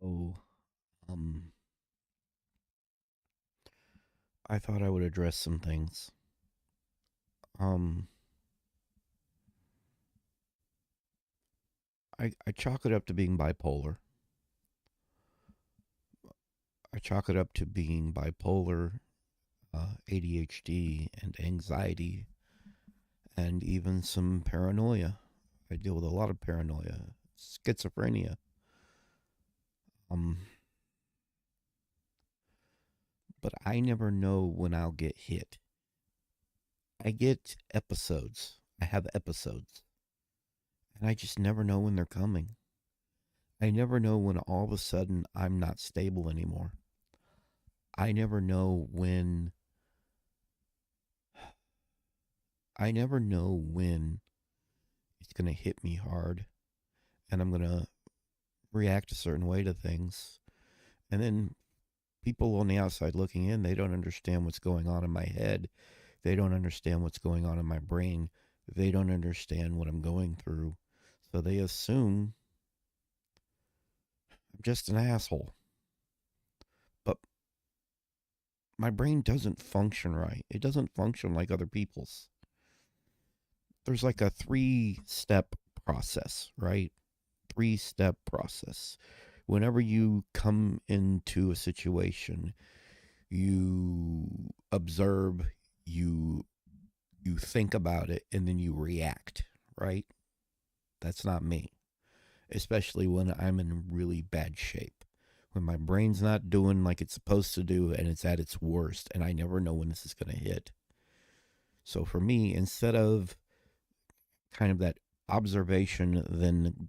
Oh, um, I thought I would address some things. Um, I chalk it up to being bipolar. I chalk it up to being bipolar, ADHD, and anxiety, and even some paranoia. I deal with a lot of paranoia, schizophrenia. Um, but I never know when I'll get hit. I get episodes. I have episodes, and I just never know when they're coming. I never know when all of a sudden I'm not stable anymore. I never know when I never know when it's going to hit me hard and I'm going to react a certain way to things. And then people on the outside looking in, they don't understand what's going on in my head. They don't understand what's going on in my brain. They don't understand what I'm going through. So they assume I'm just an asshole. But my brain doesn't function right. It doesn't function like other people's. There's like a three-step process, right? Three-step process. Whenever you come into a situation, you observe, you you think about it, and then you react, right? That's not me, especially when I'm in really bad shape. When my brain's not doing like it's supposed to do and it's at its worst, and I never know when this is going to hit. So for me, instead of kind of that observation, then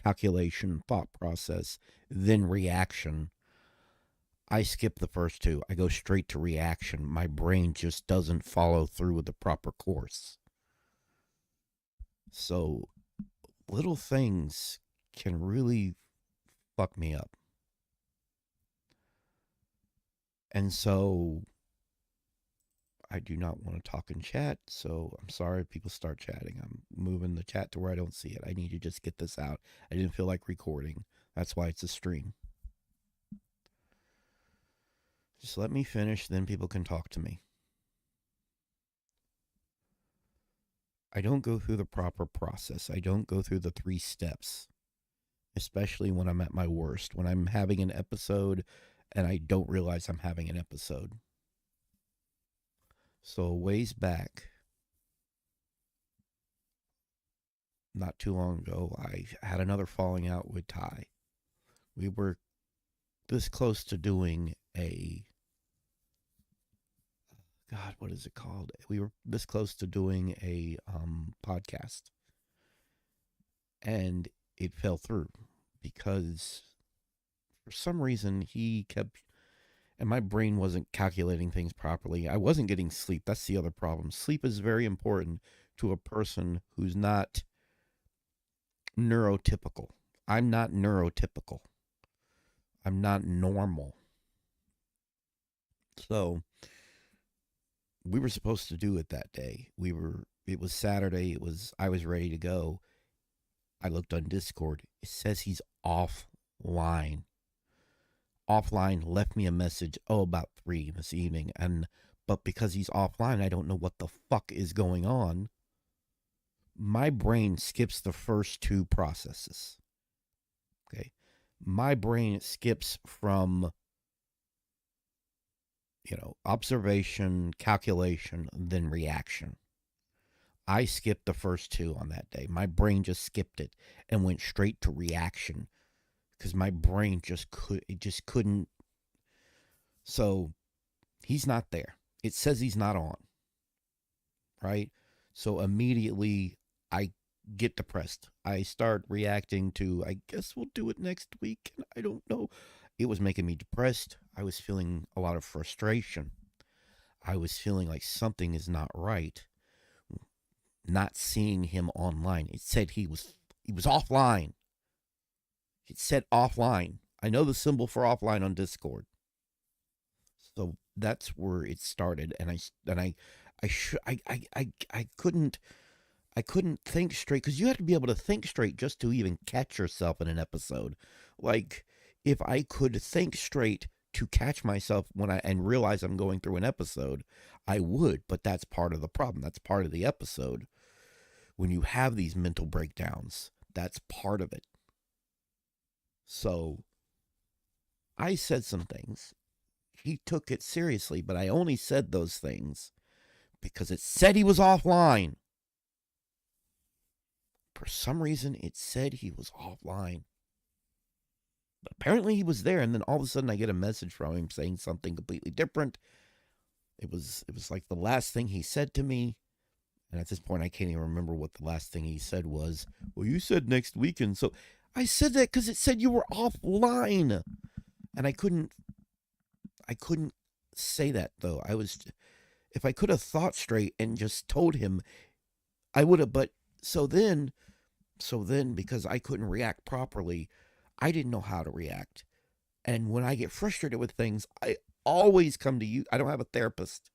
calculation, thought process, then reaction, I skip the first two. I go straight to reaction. My brain just doesn't follow through with the proper course. So little things can really fuck me up. And so I do not want to talk in chat. So I'm sorry if people start chatting. I'm moving the chat to where I don't see it. I need to just get this out. I didn't feel like recording. That's why it's a stream. Just let me finish, then people can talk to me. I don't go through the proper process. I don't go through the three steps, especially when I'm at my worst, when I'm having an episode and I don't realize I'm having an episode. So, a ways back, not too long ago, I had another falling out with Ty. We were this close to doing a, God, what is it called? We were this close to doing a podcast, and it fell through because for some reason he kept, and my brain wasn't calculating things properly. I wasn't getting sleep. That's the other problem. Sleep is very important to a person who's not neurotypical. I'm not neurotypical. I'm not normal. So we were supposed to do it that day. It was Saturday. I was ready to go. I looked on Discord. It says he's offline. Offline left me a message, about 3 this evening. But because he's offline, I don't know what the fuck is going on. My brain skips the first two processes. Okay. My brain skips from, observation, calculation, then reaction. I skipped the first two on that day. My brain just skipped it and went straight to reaction because my brain just couldn't. So he's not there. It says he's not on, right? So immediately I get depressed. I start reacting to, I guess we'll do it next week. And I don't know. It was making me depressed. I was feeling a lot of frustration. I was feeling like something is not right. Not seeing him online. It said he was offline. It said offline. I know the symbol for offline on Discord. So that's where it started, and I couldn't. I couldn't think straight because you have to be able to think straight just to even catch yourself in an episode. Like, if I could think straight to catch myself when I and realize I'm going through an episode, I would, but that's part of the problem. That's part of the episode. When you have these mental breakdowns, that's part of it. So I said some things. He took it seriously, but I only said those things because it said he was offline. For some reason, it said he was offline. But apparently he was there, and then all of a sudden I get a message from him saying something completely different. It was like the last thing he said to me, and at this point I can't even remember what the last thing he said was. Well, you said next weekend, so I said that because it said you were offline, and I couldn't say that though. If I could have thought straight and just told him, I would have. But so then because I couldn't react properly, I didn't know how to react. And when I get frustrated with things, I always come to you. I don't have a therapist.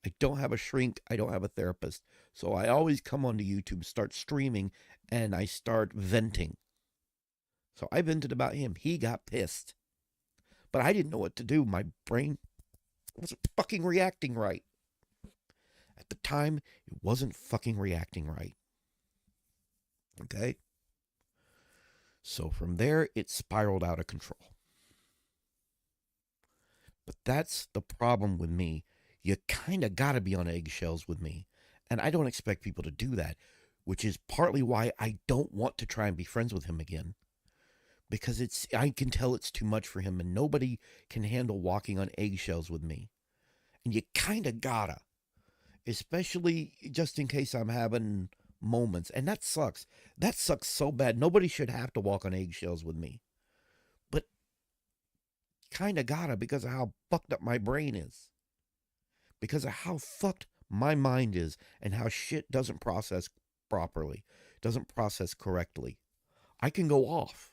I don't have a shrink. I don't have a therapist. So I always come onto YouTube, start streaming, and I start venting. So I vented about him. He got pissed. But I didn't know what to do. My brain wasn't fucking reacting right. At the time, it wasn't fucking reacting right. Okay? So from there, it spiraled out of control. But that's the problem with me. You kind of got to be on eggshells with me. And I don't expect people to do that, which is partly why I don't want to try and be friends with him again. Because I can tell it's too much for him, and nobody can handle walking on eggshells with me. And you kind of gotta. Especially just in case I'm having moments. And that sucks. That sucks so bad. Nobody should have to walk on eggshells with me. But kind of gotta because of how fucked up my brain is. Because of how fucked my mind is and how shit doesn't process properly, doesn't process correctly. I can go off.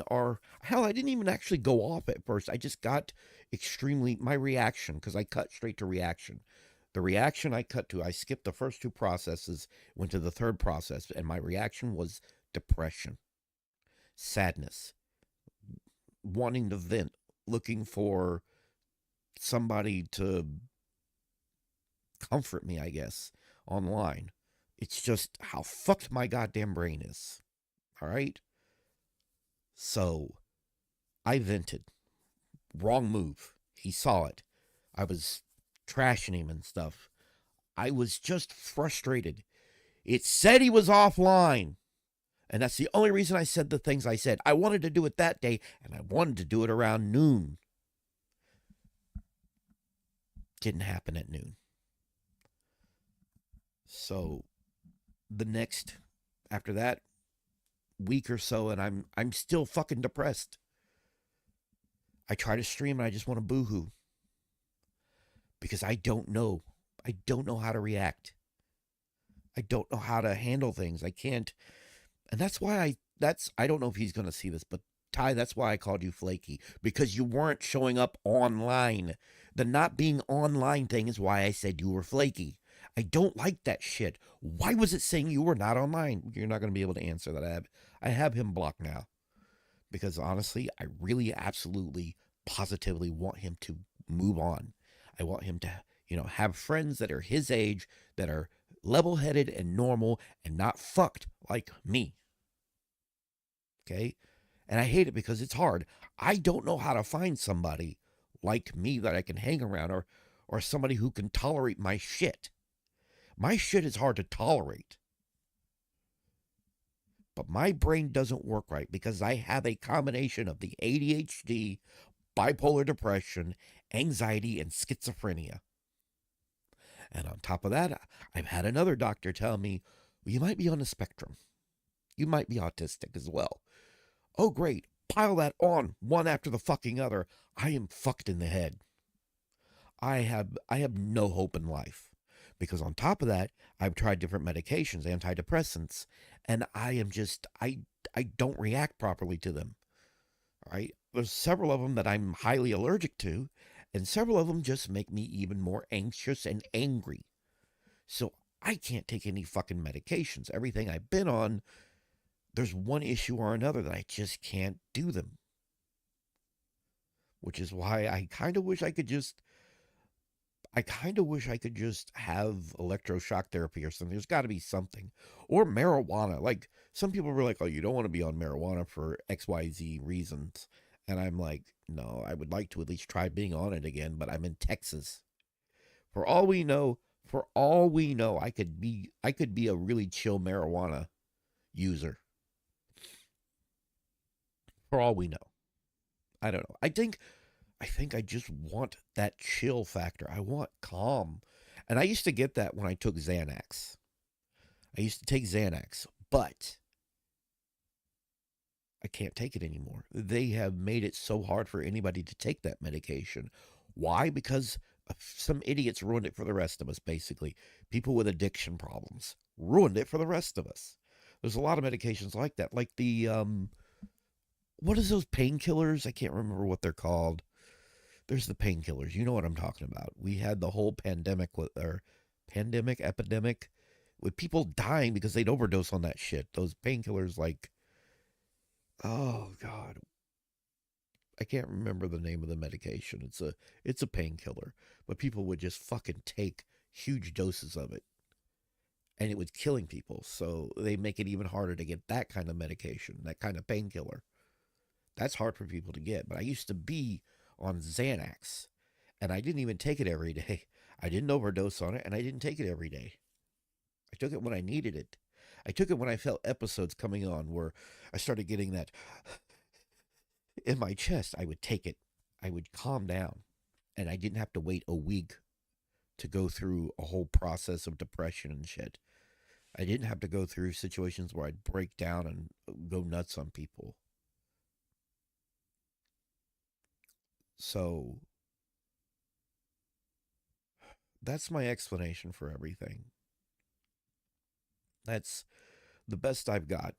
Or hell, I didn't even actually go off at first. I just got my reaction, because I cut straight to reaction. The reaction I cut to, I skipped the first two processes, went to the third process, and my reaction was depression, sadness, wanting to vent, looking for somebody to comfort me, I guess, online. It's just how fucked my goddamn brain is. All right? So, I vented. Wrong move. He saw it. I was trashing him and stuff. I was just frustrated. It said he was offline. And that's the only reason I said the things I said. I wanted to do it that day, and I wanted to do it around noon. Didn't happen at noon. So, after that week or so, and I'm still fucking depressed. I try to stream and I just want to boohoo. Because I don't know. I don't know how to react. I don't know how to handle things. I can't. And that's why I don't know if he's going to see this, but Ty, that's why I called you flaky. Because you weren't showing up online. The not being online thing is why I said you were flaky. I don't like that shit. Why was it saying you were not online? You're not going to be able to answer that. I have him blocked now. Because honestly, I really absolutely positively want him to move on. I want him to, have friends that are his age, that are level-headed and normal and not fucked like me. Okay? And I hate it because it's hard. I don't know how to find somebody like me that I can hang around, or somebody who can tolerate my shit. My shit is hard to tolerate. But my brain doesn't work right because I have a combination of the ADHD, bipolar depression, anxiety, and schizophrenia. And on top of that, I've had another doctor tell me, well, you might be on the spectrum. You might be autistic as well. Oh, great. Pile that on, one after the fucking other. I am fucked in the head. I have no hope in life. Because on top of that, I've tried different medications, antidepressants, and I don't react properly to them. All right? There's several of them that I'm highly allergic to, and several of them just make me even more anxious and angry. So I can't take any fucking medications. Everything I've been on, there's one issue or another that I just can't do them. Which is why I kind of wish I could just have electroshock therapy or something. There's got to be something. Or marijuana. Like, some people were like, oh, you don't want to be on marijuana for XYZ reasons. And I'm like, no, I would like to at least try being on it again, but I'm in Texas. For all we know, I could be a really chill marijuana user. For all we know. I don't know. I think I just want that chill factor. I want calm. And I used to get that when I took Xanax. I used to take Xanax, but I can't take it anymore. They have made it so hard for anybody to take that medication. Why? Because some idiots ruined it for the rest of us, basically. People with addiction problems ruined it for the rest of us. There's a lot of medications like that. Like what is those painkillers? I can't remember what they're called. There's the painkillers. You know what I'm talking about. We had the whole epidemic with people dying because they'd overdose on that shit. Those painkillers, like, oh God, I can't remember the name of the medication. It's a painkiller, but people would just fucking take huge doses of it, and it was killing people. So they make it even harder to get that kind of medication, that kind of painkiller. That's hard for people to get. But I used to be on Xanax, and I didn't even take it every day. I didn't overdose on it, and I didn't take it every day. I took it when I needed it. I took it when I felt episodes coming on where I started getting that in my chest. I would take it. I would calm down, and I didn't have to wait a week to go through a whole process of depression and shit. I didn't have to go through situations where I'd break down and go nuts on people. So that's my explanation for everything. That's the best I've got.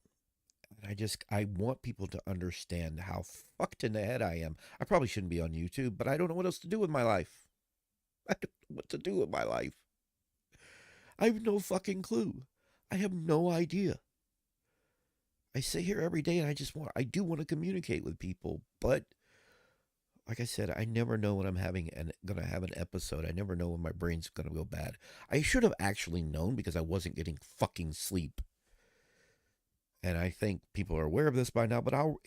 And I want people to understand how fucked in the head I am. I probably shouldn't be on YouTube, but I don't know what else to do with my life. I don't know what to do with my life. I have no fucking clue. I have no idea. I sit here every day and I do want to communicate with people, but like I said, I never know when I'm gonna have an episode. I never know when my brain's gonna go bad. I should have actually known because I wasn't getting fucking sleep. And I think people are aware of this by now, but I'll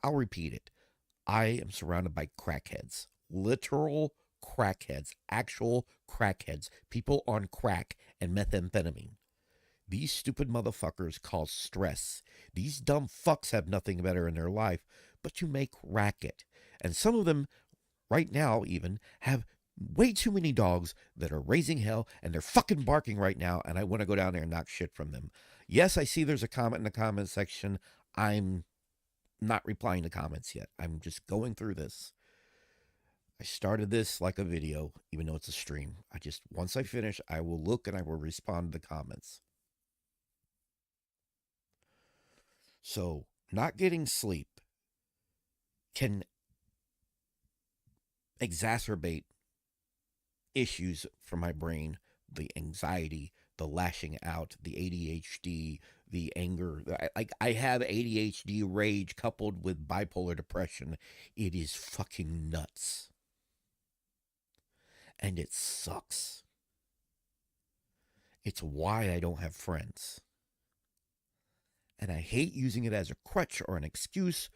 repeat it. I am surrounded by crackheads, literal crackheads, actual crackheads, people on crack and methamphetamine. These stupid motherfuckers cause stress. These dumb fucks have nothing better in their life but to make racket. And some of them, right now even, have way too many dogs that are raising hell and they're fucking barking right now, and I want to go down there and knock shit from them. Yes, I see there's a comment in the comment section. I'm not replying to comments yet. I'm just going through this. I started this like a video, even though it's a stream. Once I finish, I will look and I will respond to the comments. So, not getting sleep can exacerbate issues for my brain, the anxiety, the lashing out, the ADHD, the anger. I have ADHD rage coupled with bipolar depression. It is fucking nuts. And it sucks. It's why I don't have friends. And I hate using it as a crutch or an excuse,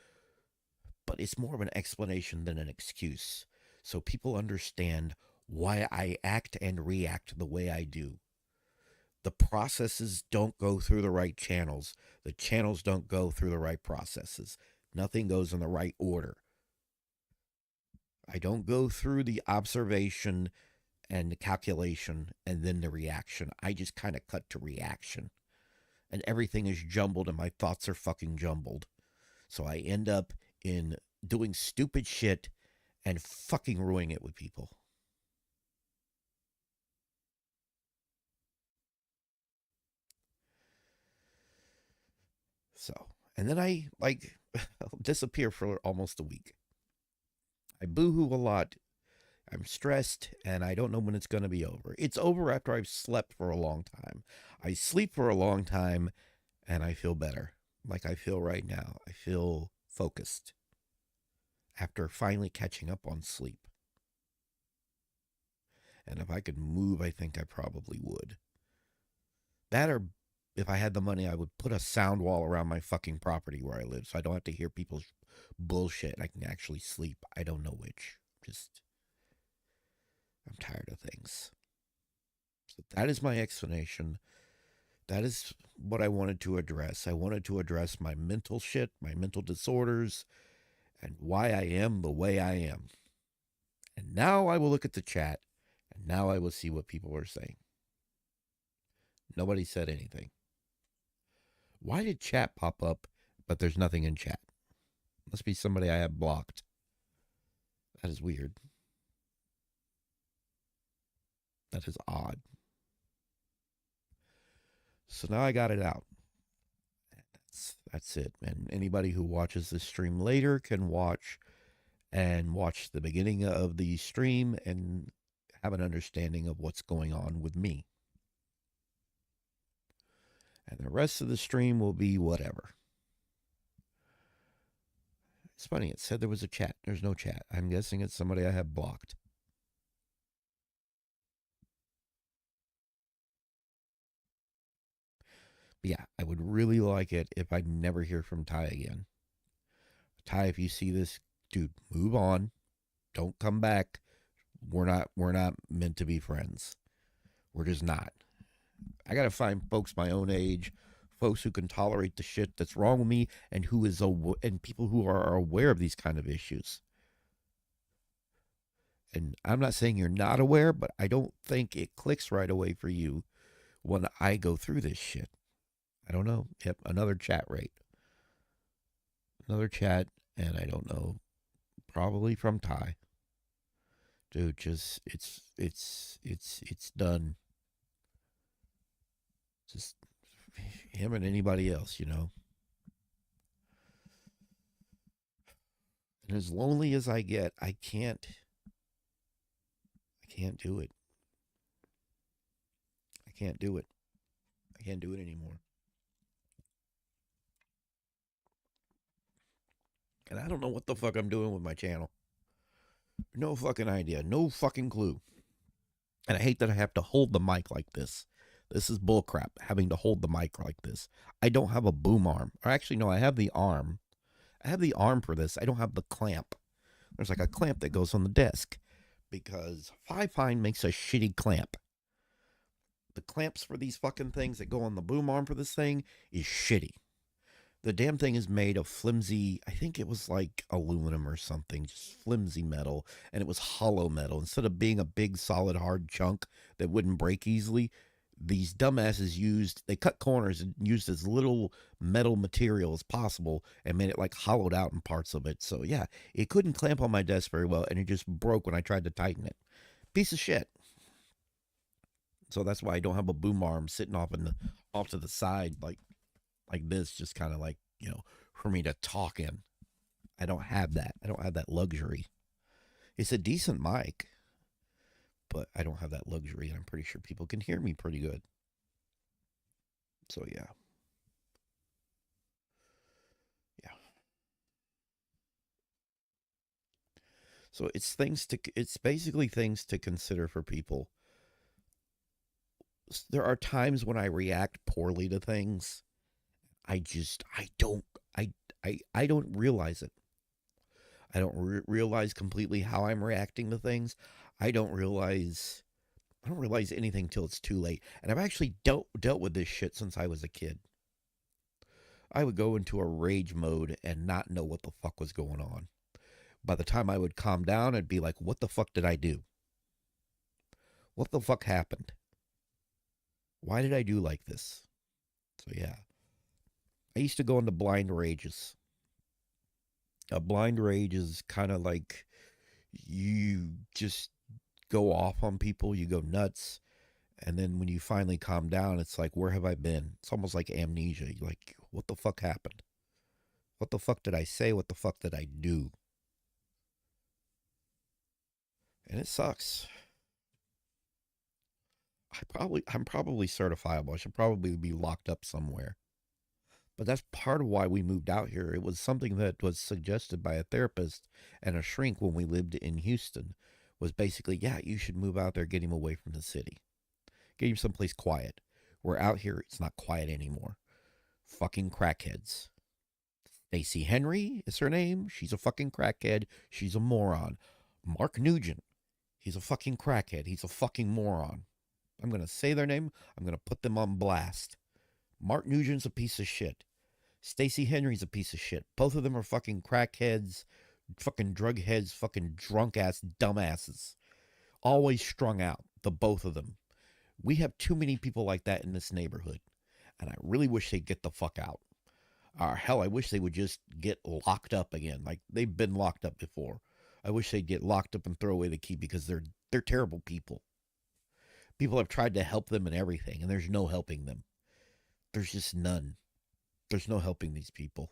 but it's more of an explanation than an excuse. So people understand why I act and react the way I do. The processes don't go through the right channels. The channels don't go through the right processes. Nothing goes in the right order. I don't go through the observation and the calculation and then the reaction. I just kind of cut to reaction. And everything is jumbled and my thoughts are fucking jumbled. So I end up in doing stupid shit and fucking ruining it with people. So, and then I disappear for almost a week. I boohoo a lot. I'm stressed and I don't know when it's going to be over. It's over after I've slept for a long time. I sleep for a long time and I feel better. Like I feel right now. I feel focused after finally catching up on sleep. And if I could move, I think I probably would. That, or if I had the money, I would put a sound wall around my fucking property where I live so I don't have to hear people's bullshit and I can actually sleep. I don't know which. Just, I'm tired of things. So that is my explanation. That is what I wanted to address. I wanted to address my mental shit, my mental disorders, and why I am the way I am. And now I will look at the chat, and now I will see what people are saying. Nobody said anything. Why did chat pop up, but there's nothing in chat? Must be somebody I have blocked. That is weird. That is odd. So now I got it out. That's it. And anybody who watches this stream later can watch the beginning of the stream and have an understanding of what's going on with me. And the rest of the stream will be whatever. It's funny, it said there was a chat. There's no chat. I'm guessing it's somebody I have blocked. But yeah, I would really like it if I never hear from Ty again. Ty, if you see this, dude, move on. Don't come back. We're not meant to be friends. We're just not. I gotta find folks my own age, folks who can tolerate the shit that's wrong with me, and and people who are aware of these kind of issues. And I'm not saying you're not aware, but I don't think it clicks right away for you when I go through this shit. I don't know. Yep, another chat rate. Another chat, and I don't know. Probably from Ty. Dude, just it's done. Just him and anybody else, you know. And as lonely as I get, I can't do it. I can't do it. I can't do it anymore. And I don't know what the fuck I'm doing with my channel. No fucking idea. No fucking clue. And I hate that I have to hold the mic like this. This is bullcrap, having to hold the mic like this. I don't have a boom arm. Or actually, no, I have the arm. I have the arm for this. I don't have the clamp. There's like a clamp that goes on the desk because Fifine makes a shitty clamp. The clamps for these fucking things that go on the boom arm for this thing is shitty. The damn thing is made of flimsy, I think it was like aluminum or something, just flimsy metal, and it was hollow metal. Instead of being a big, solid, hard chunk that wouldn't break easily, these dumbasses they cut corners and used as little metal material as possible and made it like hollowed out in parts of it. So yeah, it couldn't clamp on my desk very well, and it just broke when I tried to tighten it. Piece of shit. So that's why I don't have a boom arm sitting off to the side like this, just kind of like, you know, for me to talk in. I don't have that. I don't have that luxury. It's a decent mic, but I don't have that luxury. And I'm pretty sure people can hear me pretty good. So yeah. Yeah. So it's basically things to consider for people. There are times when I react poorly to things. I don't realize it. I don't realize completely how I'm reacting to things. I don't realize anything till it's too late. And I've actually dealt with this shit since I was a kid. I would go into a rage mode and not know what the fuck was going on. By the time I would calm down, I'd be like, what the fuck did I do? What the fuck happened? Why did I do like this? So yeah. I used to go into blind rages. A blind rage is kind of like you just go off on people, you go nuts, and then when you finally calm down, it's like, where have I been? It's almost like amnesia. You're like, what the fuck happened? What the fuck did I say? What the fuck did I do? And it sucks. I'm probably certifiable. I should probably be locked up somewhere. But that's part of why we moved out here. It was something that was suggested by a therapist and a shrink when we lived in Houston. Was basically, yeah, you should move out there, get him away from the city, get him someplace quiet. We're out here; it's not quiet anymore. Fucking crackheads. Stacey Henry is her name. She's a fucking crackhead. She's a moron. Mark Nugent. He's a fucking crackhead. He's a fucking moron. I'm gonna say their name. I'm gonna put them on blast. Mark Nugent's a piece of shit. Stacey Henry's a piece of shit. Both of them are fucking crackheads, fucking drug heads, fucking drunk ass dumbasses. Always strung out, the both of them. We have too many people like that in this neighborhood. And I really wish they'd get the fuck out. Or hell, I wish they would just get locked up again. Like they've been locked up before. I wish they'd get locked up and throw away the key because they're terrible people. People have tried to help them and everything, and there's no helping them. There's just none. There's no helping these people.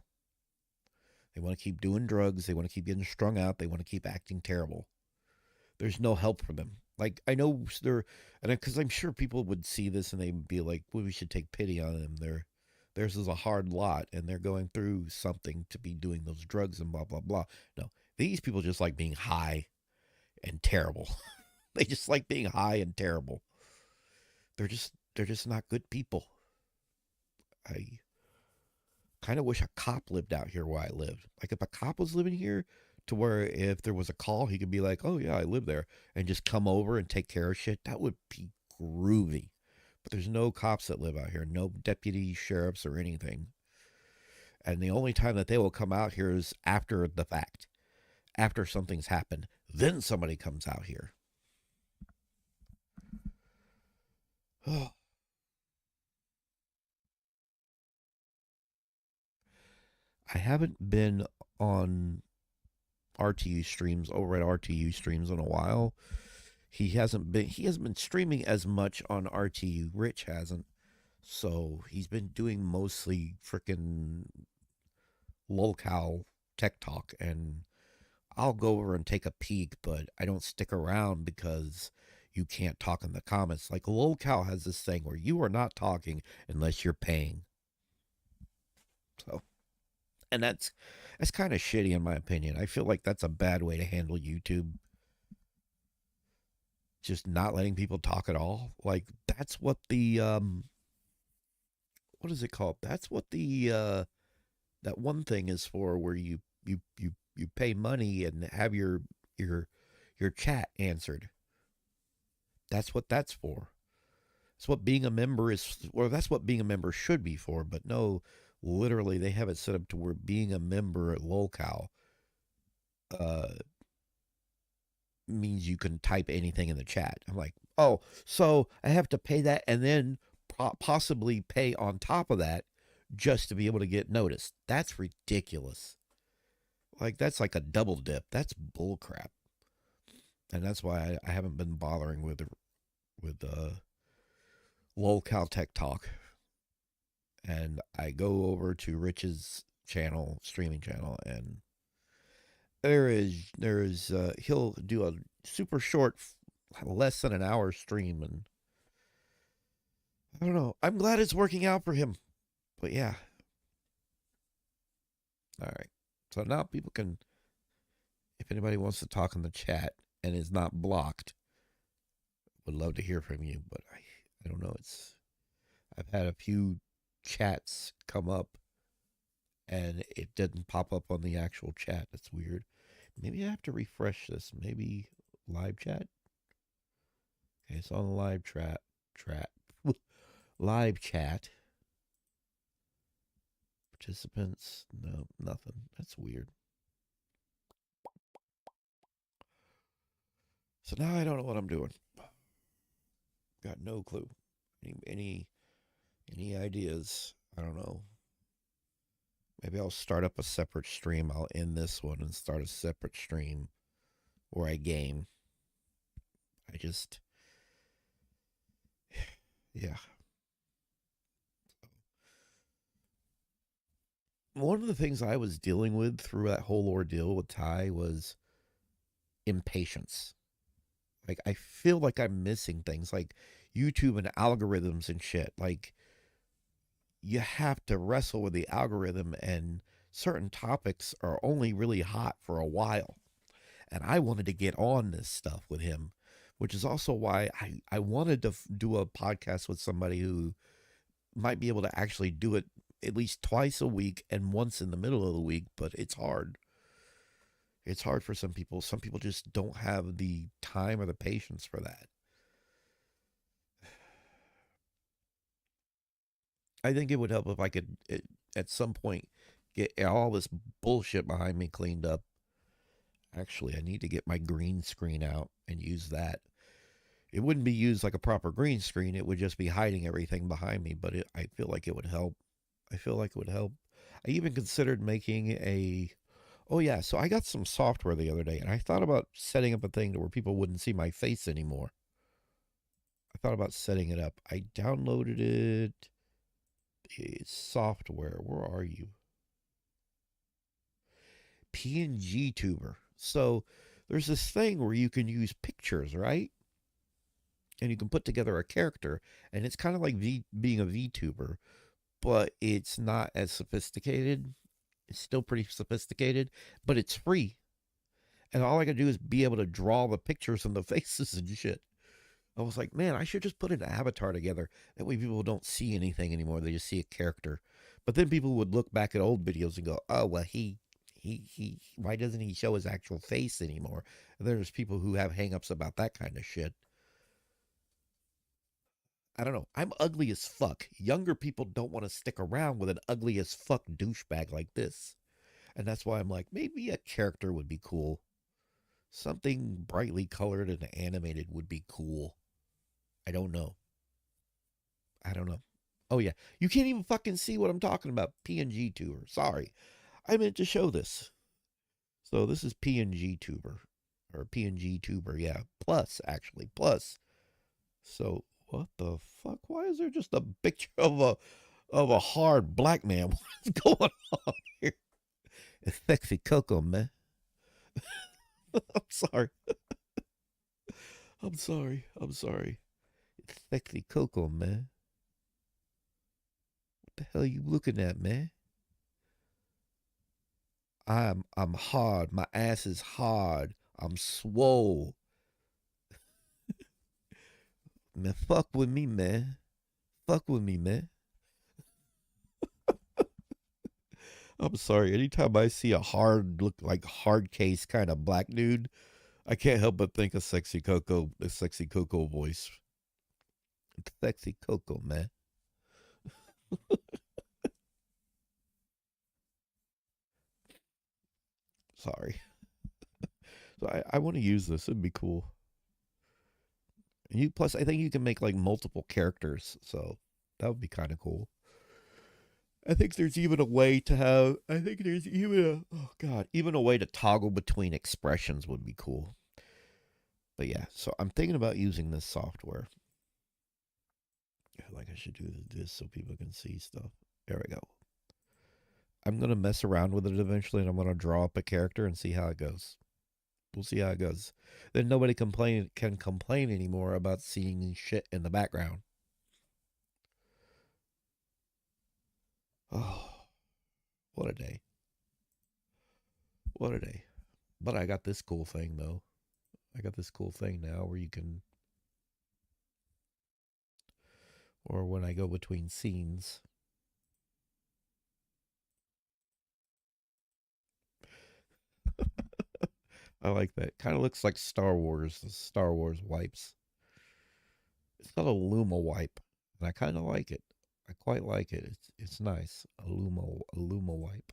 They want to keep doing drugs. They want to keep getting strung out. They want to keep acting terrible. There's no help for them. Like I know they're, and because I'm sure people would see this and they'd be like, "Well, we should take pity on them. Theirs is a hard lot, and they're going through something to be doing those drugs and blah blah blah." No, these people just like being high and terrible. They just like being high and terrible. They're just not good people. I kind of wish a cop lived out here where I lived. Like if a cop was living here, to where if there was a call, he could be like, "Oh yeah, I live there," and just come over and take care of shit. That would be groovy. But there's no cops that live out here, no deputy sheriffs or anything. And the only time that they will come out here is after the fact, after something's happened. Then somebody comes out here. Oh, I haven't been on RTU streams over at RTU streams in a while. He hasn't been streaming as much on RTU. Rich hasn't. So he's been doing mostly freaking lolcow tech talk, and I'll go over and take a peek, but I don't stick around because you can't talk in the comments. Like lolcow has this thing where you are not talking unless you're paying. So, and that's kind of shitty in my opinion. I feel like that's a bad way to handle YouTube. Just not letting people talk at all. Like that's what the what is it called? That's what the that one thing is for, where you pay money and have your your chat answered. That's what that's for. That's what being a member is, or that's what being a member should be for. But no, literally, they have it set up to where being a member at lolcow uh, means you can type anything in the chat. I'm like, oh, so I have to pay that and then possibly pay on top of that just to be able to get noticed. That's ridiculous. Like that's like a double dip. That's bullcrap. And that's why I haven't been bothering with lolcow tech talk. And I go over to Rich's channel, streaming channel, and he'll do a super short, less than an hour stream, and I don't know. I'm glad it's working out for him, but yeah. All right. So now people can, if anybody wants to talk in the chat and is not blocked, would love to hear from you. But I don't know. I've had a few chats come up and it didn't pop up on the actual chat. That's weird. Maybe I have to refresh this. Maybe live chat. Okay, it's on the live chat. Participants, no, nothing. That's weird. So now I don't know what I'm doing. Got no clue. Any ideas? I don't know. Maybe I'll start up a separate stream. I'll end this one and start a separate stream where I game. I just, yeah. One of the things I was dealing with through that whole ordeal with Ty was impatience. Like I feel like I'm missing things like YouTube and algorithms and shit. Like you have to wrestle with the algorithm, and certain topics are only really hot for a while. And I wanted to get on this stuff with him, which is also why I wanted to do a podcast with somebody who might be able to actually do it at least twice a week and once in the middle of the week, but it's hard. It's hard for some people. Some people just don't have the time or the patience for that. I think it would help if I could, at some point, get all this bullshit behind me cleaned up. Actually, I need to get my green screen out and use that. It wouldn't be used like a proper green screen. It would just be hiding everything behind me, but I feel like it would help. I feel like it would help. I even considered making a. Oh, yeah. So I got some software the other day, and I thought about setting up a thing to where people wouldn't see my face anymore. I thought about setting it up. I downloaded it. It's software. Where are you? PNG Tuber. So there's this thing where you can use pictures, right? And you can put together a character, and it's kind of like being a VTuber, but it's not as sophisticated. It's still pretty sophisticated, but it's free. And all I gotta do is be able to draw the pictures and the faces and shit. I was like, man, I should just put an avatar together. That way people don't see anything anymore. They just see a character. But then people would look back at old videos and go, oh, well, why doesn't he show his actual face anymore? And there's people who have hangups about that kind of shit. I don't know. I'm ugly as fuck. Younger people don't want to stick around with an ugly as fuck douchebag like this. And that's why I'm like, maybe a character would be cool. Something brightly colored and animated would be cool. I don't know. I don't know. Oh yeah, you can't even fucking see what I'm talking about. PNG Tuber. Sorry, I meant to show this. So this is PNG Tuber or PNG Tuber. Yeah, plus actually plus. So what the fuck? Why is there just a picture of a hard black man? What's going on here? It's sexy Coco, man. I'm sorry. I'm sorry. I'm sorry. It's sexy Coco, man. What the hell are you looking at, man? I'm hard. My ass is hard. I'm swole. Man, fuck with me, man. Fuck with me, man. I'm sorry. Anytime I see a hard look like hard case kind of black dude, I can't help but think of sexy Coco, the sexy Coco voice. Sexy Coco, man. Sorry. So I want to use this. It'd be cool. You plus I think you can make like multiple characters, so that would be kind of cool. I think there's even a way to have. I think there's even a. Oh God, even a way to toggle between expressions would be cool. But yeah, so I'm thinking about using this software. Like I should do this so people can see stuff. There we go. I'm gonna mess around with it eventually, and I'm gonna draw up a character and see how it goes. We'll see how it goes. Then nobody can complain anymore about seeing shit in the background. Oh, what a day! What a day! But I got this cool thing though. I got this cool thing now where you can, or when I go between scenes. I like that. Kind of looks like Star Wars. The Star Wars wipes. It's called a Luma wipe, and I kind of like it. I quite like it. It's nice. A Luma wipe.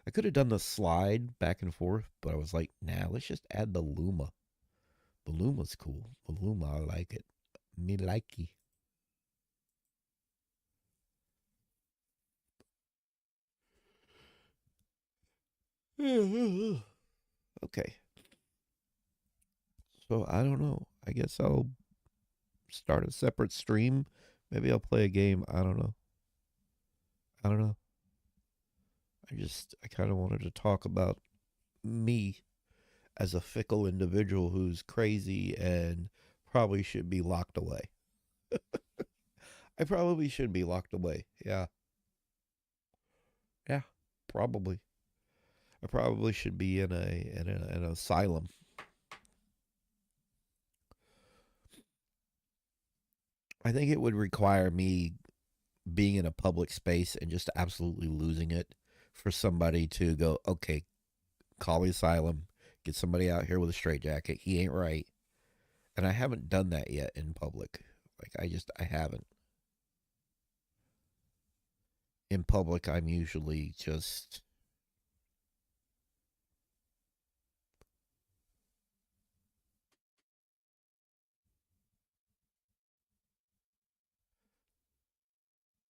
I could have done the slide back and forth, but I was like, nah, let's just add the Luma. The Luma's cool. The Luma, I like it. Me likey. Okay. So I don't know. I guess I'll start a separate stream. Maybe I'll play a game. I don't know. I don't know. I kind of wanted to talk about me as a fickle individual who's crazy and probably should be locked away. I probably should be locked away. Yeah. Yeah. Probably. I probably should be in an asylum. I think it would require me being in a public space and just absolutely losing it for somebody to go, okay, call the asylum, get somebody out here with a straitjacket. He ain't right. And I haven't done that yet in public. Like, I haven't. In public, I'm usually just.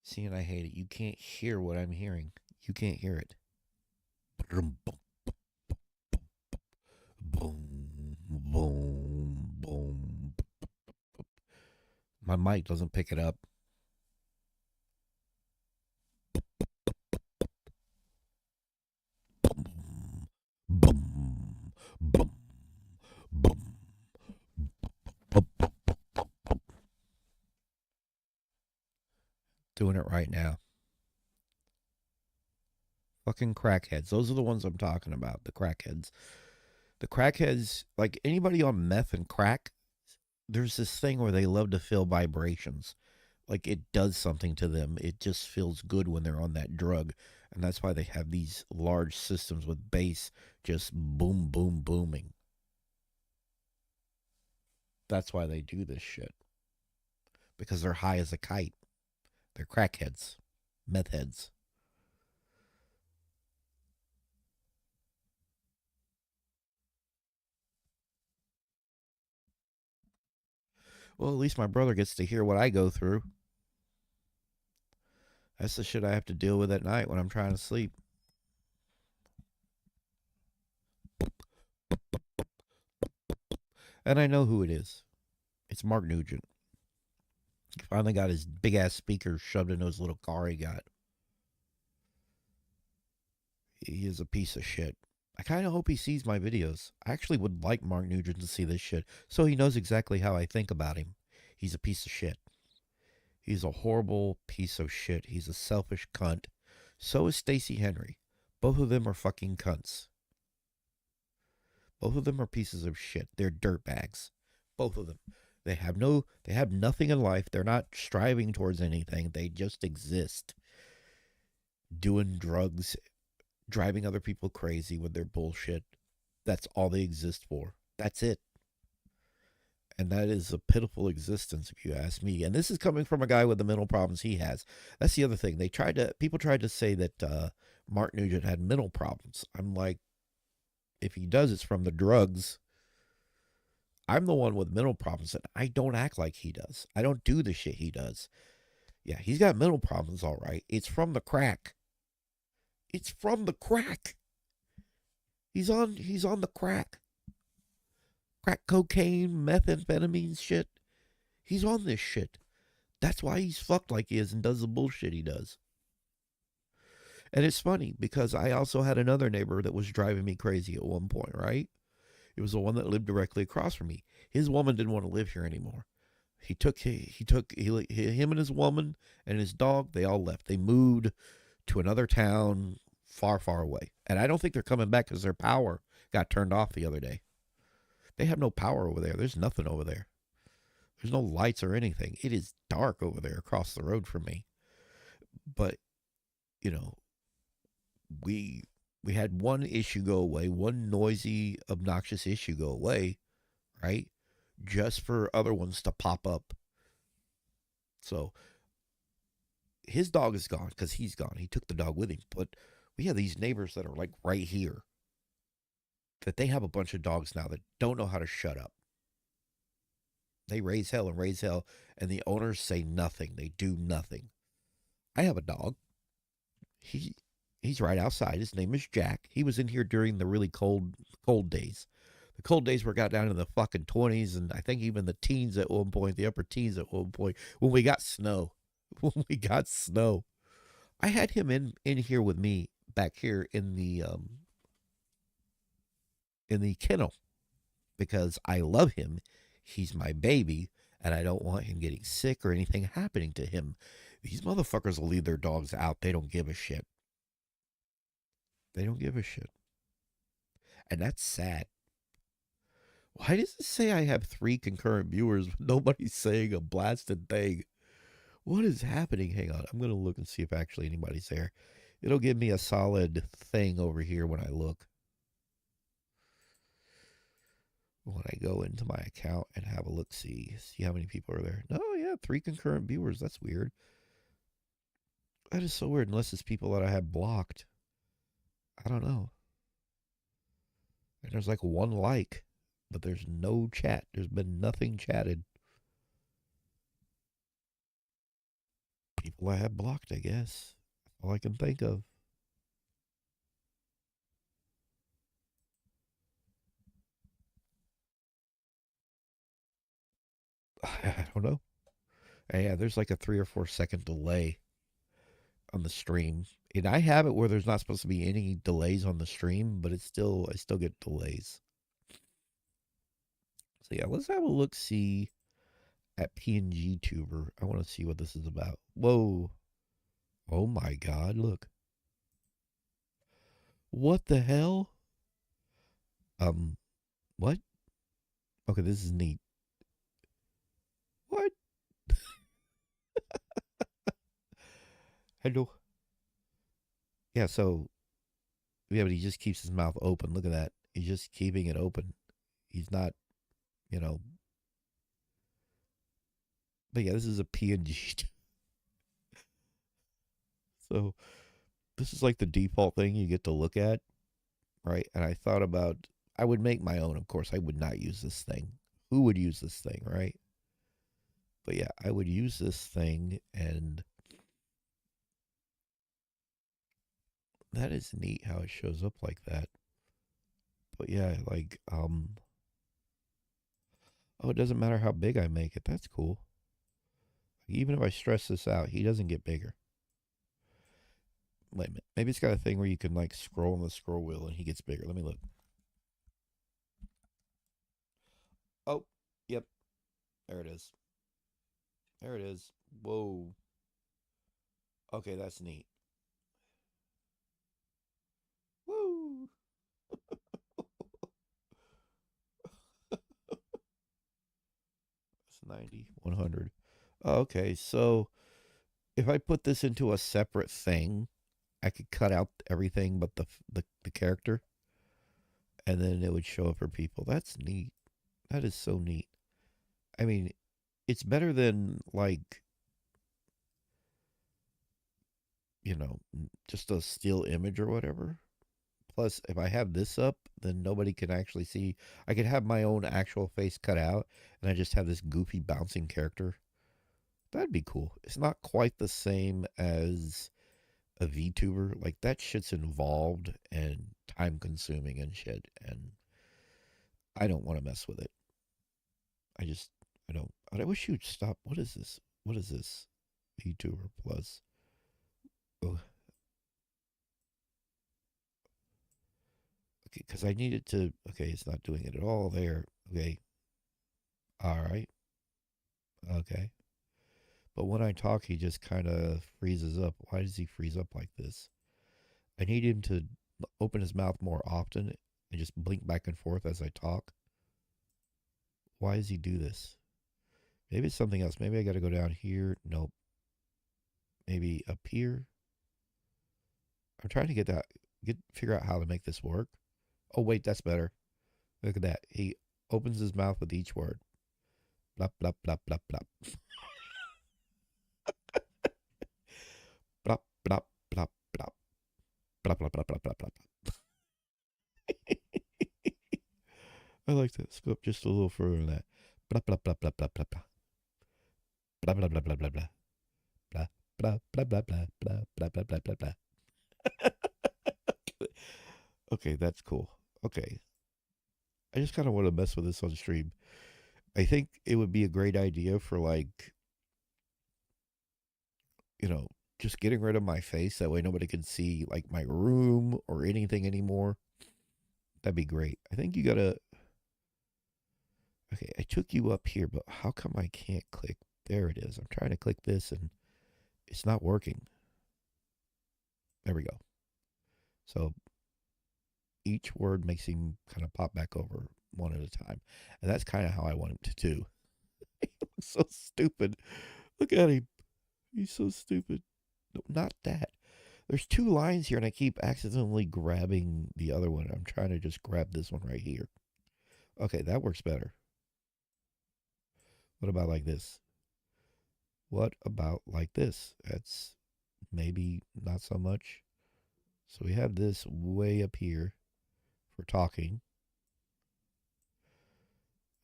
See, and I hate it. You can't hear what I'm hearing. You can't hear it. Boom, boom, boom, boom. My mic doesn't pick it up. Boom, boom, boom, boom, boom. Doing it right now. Fucking crackheads. Those are the ones I'm talking about. The crackheads. The crackheads, like anybody on meth and crack, there's this thing where they love to feel vibrations. Like it does something to them. It just feels good when they're on that drug. And that's why they have these large systems with bass just boom, boom, booming. That's why they do this shit. Because they're high as a kite. They're crackheads, meth heads. Well, at least my brother gets to hear what I go through. That's the shit I have to deal with at night when I'm trying to sleep. And I know who it is. It's Mark Nugent. He finally got his big ass speakers shoved into his little car he got. He is a piece of shit. I kind of hope he sees my videos. I actually would like Mark Nugent to see this shit so he knows exactly how I think about him. He's a piece of shit. He's a horrible piece of shit. He's a selfish cunt. So is Stacey Henry. Both of them are fucking cunts. Both of them are pieces of shit. They're dirtbags. Both of them. They have nothing in life. They're not striving towards anything. They just exist. Doing drugs, driving other people crazy with their bullshit. That's all they exist for. That's it. And that is a pitiful existence, if you ask me. And this is coming from a guy with the mental problems he has. That's the other thing. People tried to say that Mark Nugent had mental problems. I'm like, if he does, it's from the drugs. I'm the one with mental problems, and I don't act like he does. I don't do the shit he does. Yeah, he's got mental problems, all right. It's from the crack. It's from the crack. He's on the crack. Crack cocaine, methamphetamine shit. He's on this shit. That's why he's fucked like he is and does the bullshit he does. And it's funny because I also had another neighbor that was driving me crazy at one point, right? It was the one that lived directly across from me. His woman didn't want to live here anymore. Him and his woman and his dog, they all left. They moved to another town far, far away. And I don't think they're coming back because their power got turned off the other day. They have no power over there. There's nothing over there. There's no lights or anything. It is dark over there across the road from me. But, you know, we had one issue go away, one noisy, obnoxious issue go away, right? Just for other ones to pop up. So his dog is gone because he's gone. He took the dog with him. But we have these neighbors that are like right here that they have a bunch of dogs now that don't know how to shut up. They raise hell and raise hell, and the owners say nothing. They do nothing. I have a dog. He he's right outside. His name is Jack. He was in here during the really cold days. The cold days were got down in the fucking 20s, and I think even the teens at one point, the upper teens at one point, when we got snow. When we got snow. I had him in here with me back here in the in the kennel because I love him. He's my baby, and I don't want him getting sick or anything happening to him. These motherfuckers will leave their dogs out. They don't give a shit. They don't give a shit. And that's sad. Why does it say I have 3 concurrent viewers but nobody's saying a blasted thing? What is happening? Hang on. I'm going to look and see if actually anybody's there. It'll give me a solid thing over here when I look. When I go into my account and have a look, see how many people are there. No, yeah, 3 concurrent viewers. That's weird. That is so weird, unless it's people that I have blocked. I don't know. And there's like 1 like, but there's no chat. There's been nothing chatted. People I have blocked, I guess. That's all I can think of. I don't know. Yeah, there's like a 3 or 4 second delay on the stream. And I have it where there's not supposed to be any delays on the stream, but it's still I still get delays. So yeah, let's have a look see at PNG Tuber. I want to see what this is about. Whoa. Oh my god, look. What the hell? What? Okay, this is neat. What? Hello. Yeah, so yeah, but he just keeps his mouth open. Look at that. He's just keeping it open. He's not, you know. But yeah, this is a PNG. So this is like the default thing you get to look at, right? And I thought about I would make my own, of course. I would not use this thing. Who would use this thing, right? But yeah, I would use this thing, and that is neat how it shows up like that. But yeah, like oh, it doesn't matter how big I make it. That's cool. Even if I stress this out, he doesn't get bigger. Wait a minute. Maybe it's got a thing where you can like scroll on the scroll wheel and he gets bigger. Let me look. Oh, yep. There it is. There it is. Whoa. Okay, that's neat. Woo. It's 90, 100. Okay, so if I put this into a separate thing, I could cut out everything but the character, and then it would show up for people. That's neat. That is so neat. I mean, it's better than like, just a still image or whatever. Plus, if I have this up, then nobody can actually see. I could have my own actual face cut out, and I just have this goofy bouncing character. That'd be cool. It's not quite the same as a VTuber. Like, that shit's involved and time consuming and shit, and I don't want to mess with it. I just, I don't. I wish you'd stop. What is this? What is this? VTuber Plus. Oh, okay, because I needed to. Okay, it's not doing it at all there. Okay. All right. Okay. But when I talk, he just kind of freezes up. Why does he freeze up like this? I need him to open his mouth more often and just blink back and forth as I talk. Why does he do this? Maybe it's something else. Maybe I got to go down here. Nope. Maybe up here. I'm trying to figure out how to make this work. Oh, wait, that's better. Look at that. He opens his mouth with each word. Blop, blop, blop, blop, blop. Blop, blop, blop, blop. Blop, blop, blop, blop, blop, blop. I like to go up just a little further than that. Blah blah blah blah blah blah blah. Blah blah blah blah blah blah. Blah blah blah blah blah blah blah blah blah blah blah. Okay, that's cool. Okay. I just kind of want to mess with this on stream. I think it would be a great idea for like, just getting rid of my face. That way nobody can see like my room or anything anymore. That'd be great. I think you gotta. Okay, I took you up here, but how come I can't click? There it is. I'm trying to click this and it's not working. There we go. So each word makes him kind of pop back over one at a time. And that's kind of how I want him to do. He looks so stupid. Look at him. He's so stupid. No, not that. There's two lines here, and I keep accidentally grabbing the other one. I'm trying to just grab this one right here. Okay, that works better. What about like this? What about like this? That's maybe not so much. So we have this way up here for talking.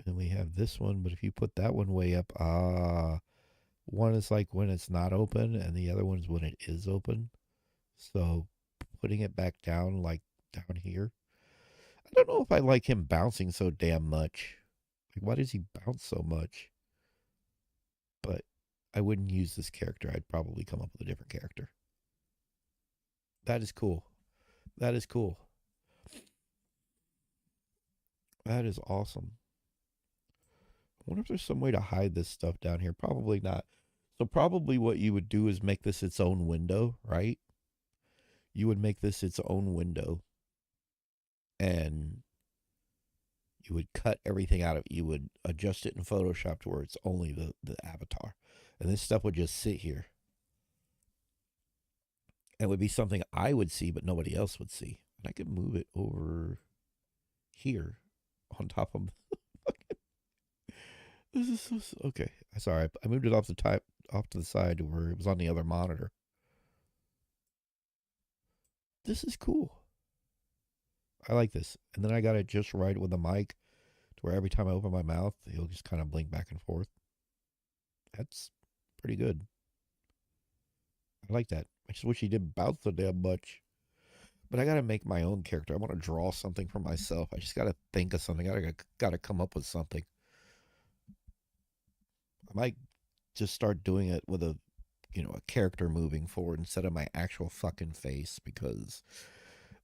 And we have this one, but if you put that one way up, one is like when it's not open, and the other one's when it is open. So putting it back down, like down here. I don't know if I like him bouncing so damn much. Like, why does he bounce so much? But I wouldn't use this character. I'd probably come up with a different character. That is cool. That is cool. That is awesome. I wonder if there's some way to hide this stuff down here. Probably not. So probably what you would do is make this its own window, right? You would make this its own window. And you would cut everything out of it. You would adjust it in Photoshop to where it's only the avatar. And this stuff would just sit here. And it would be something I would see, but nobody else would see. And I could move it over here on top of. This is so okay. Sorry, I moved it off to the side to where it was on the other monitor. This is cool. I like this. And then I got it just right with the mic to where every time I open my mouth, he'll just kind of blink back and forth. That's pretty good. I like that. I just wish he didn't bounce so damn much. But I got to make my own character. I want to draw something for myself. I just got to think of something. I got to come up with something. I might just start doing it with a character moving forward instead of my actual fucking face, because